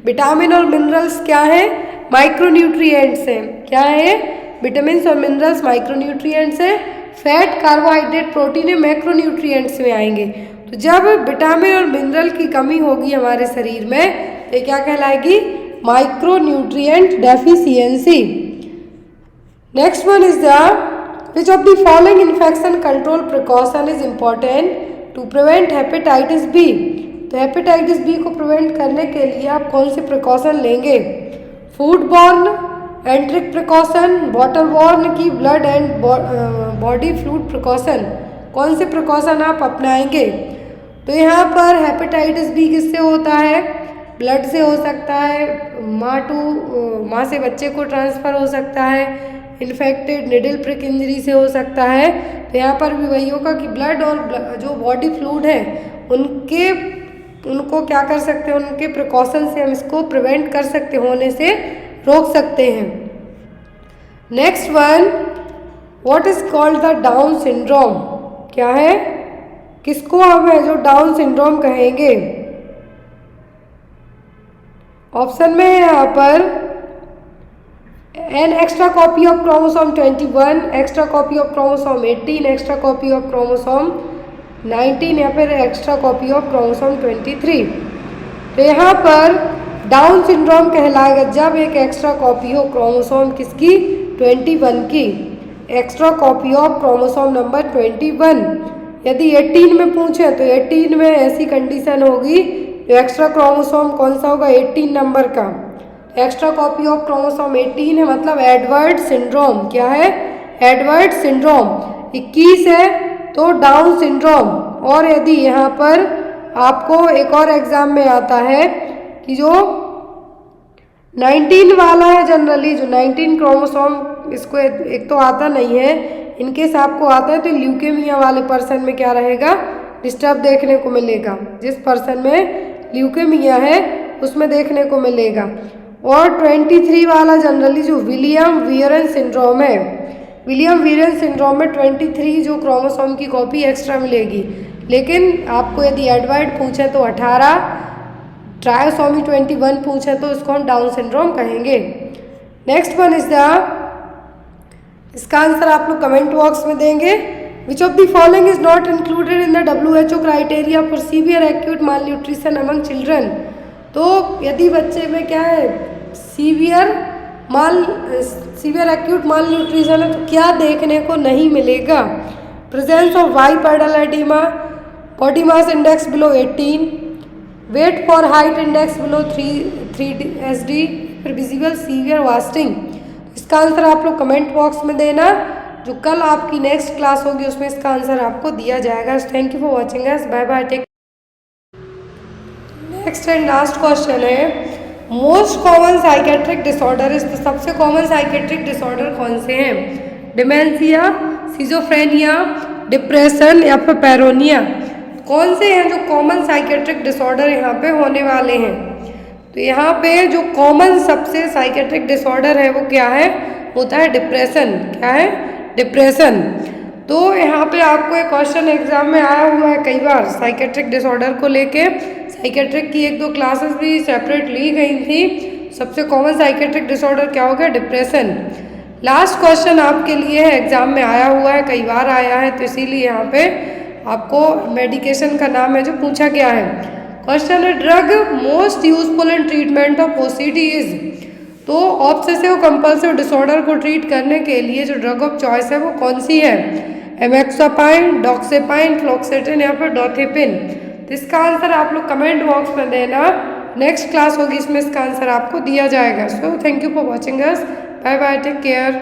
विटामिन और मिनरल्स क्या है, माइक्रोन्यूट्रिएंट्स हैं। क्या है, विटामिन और मिनरल्स माइक्रोन्यूट्रिएंट्स हैं। फैट, कार्बोहाइड्रेट, प्रोटीन है मैक्रोन्यूट्रिएंट्स में आएंगे। तो जब विटामिन और मिनरल की कमी होगी हमारे शरीर में तो क्या कहलाएगी, micronutrient deficiency. Next one is the which of the following infection control precaution is important to prevent hepatitis B. तो हेपेटाइटिस बी को प्रिवेंट करने के लिए आप कौन से प्रिकॉशन लेंगे, food borne, enteric precaution, water borne की blood and body fluid precaution, कौन से प्रिकॉशन आप अपनाएंगे। तो यहाँ पर हेपेटाइटिस बी किससे होता है, ब्लड से हो सकता है, माँ से बच्चे को ट्रांसफ़र हो सकता है, इन्फेक्टेड निडल प्रिक इंजरी से हो सकता है। तो यहाँ पर भी वही होगा कि ब्लड और जो बॉडी फ्लूइड है उनको क्या कर सकते हैं, उनके प्रिकॉशन से हम इसको प्रिवेंट कर सकते, होने से रोक सकते हैं। Next one, what is called the down syndrome. क्या है, किसको हम है जो डाउन सिंड्रोम कहेंगे। ऑप्शन में है यहाँ पर an extra copy of chromosome 21, extra copy of chromosome 18, extra copy of chromosome 19 या फिर एक्स्ट्रा कॉपी ऑफ क्रोमोसोम 23। तो यहाँ पर डाउन सिंड्रोम कहलाएगा जब एक एक्स्ट्रा कॉपी हो क्रोमोसोम किसकी, 21 की, extra copy of chromosome number 21। यदि 18 में पूछे तो 18 में ऐसी कंडीशन होगी तो एक्स्ट्रा क्रोमोसोम कौन सा होगा, 18 नंबर का। एक्स्ट्रा कॉपी ऑफ क्रोमोसोम 18 है, मतलब एडवर्ड सिंड्रोम। क्या है, एडवर्ड सिंड्रोम। 21 है तो डाउन सिंड्रोम। और यदि यहाँ पर आपको एक और एग्जाम में आता है कि जो 19 वाला है, जनरली जो 19 क्रोमोसोम, इसको एक तो आता नहीं है, इनकेस आपको आता है तो ल्यूकेमिया वाले पर्सन में क्या रहेगा, डिस्टर्ब देखने को मिलेगा। जिस पर्सन में ल्यूकेमिया है उसमें देखने को मिलेगा। और 23 वाला जनरली जो विलियम वियरन सिंड्रोम है, विलियम वीरेन सिंड्रोम में 23 जो क्रोमोसोम की कॉपी एक्स्ट्रा मिलेगी, लेकिन आपको यदि एडवाइड पूछें तो 18, ट्रायोसोमी 21 पूछें तो इसको हम डाउन सिंड्रोम कहेंगे। नेक्स्ट वन इज द, इसका आंसर आप लोग कमेंट बॉक्स में देंगे। विच of the following is not included in the WHO criteria for severe acute mall nutrition among children. तो यदि बच्चे में क्या है, सीवियर एक्यूट माल न्यूट्रिशन है, तो क्या देखने को नहीं मिलेगा? Presence of bipolar oedema, body mass index below 18, weight for height index below 3SD, फिर विजिबल सीवियर वास्टिंग। इसका आंसर आप लोग कमेंट बॉक्स में देना। जो कल आपकी नेक्स्ट क्लास होगी उसमें इसका आंसर आपको दिया जाएगा। Thank you for watching us, bye bye, take. Next and last question है, most common psychiatric disorder is, तो सबसे कॉमन साइकेट्रिक डिसऑर्डर कौन से हैं? डिमेंशिया, सिजोफ्रेनिया, डिप्रेशन या फिर पैरोनिया? कौन से हैं जो कॉमन साइकेट्रिक डिसऑर्डर यहाँ पे होने वाले हैं? तो यहाँ पे जो कॉमन सबसे साइकेट्रिक डिसऑर्डर है वो क्या है? होता है डिप्रेशन। क्या है? डिप्रेशन। तो यहाँ पे आपको एक क्वेश्चन एग्जाम में आया हुआ है कई बार साइकेट्रिक डिसऑर्डर को लेके। साइकेट्रिक की 1-2 क्लासेस भी सेपरेट ली गई थी। सबसे कॉमन साइकेट्रिक डिसऑर्डर क्या हो गया? डिप्रेशन। लास्ट क्वेश्चन आपके लिए है, एग्जाम में आया हुआ है, कई बार आया है, तो इसीलिए यहाँ पे आपको मेडिकेशन का नाम है जो पूछा गया है। क्वेश्चन है, drug most useful in treatment of OCD is. तो ऑब्सेसिव कंपल्सिव डिसऑर्डर को ट्रीट करने के लिए जो ड्रग ऑफ चॉइस है वो कौन सी है? एमेक्सापाइन, डॉक्सेपाइन, फ्लोक्सेटिन या फिर डोथेपिन? तो इसका आंसर आप लोग कमेंट बॉक्स में देना। नेक्स्ट क्लास होगी इसमें इसका आंसर आपको दिया जाएगा। So thank you for watching us, bye bye, take care.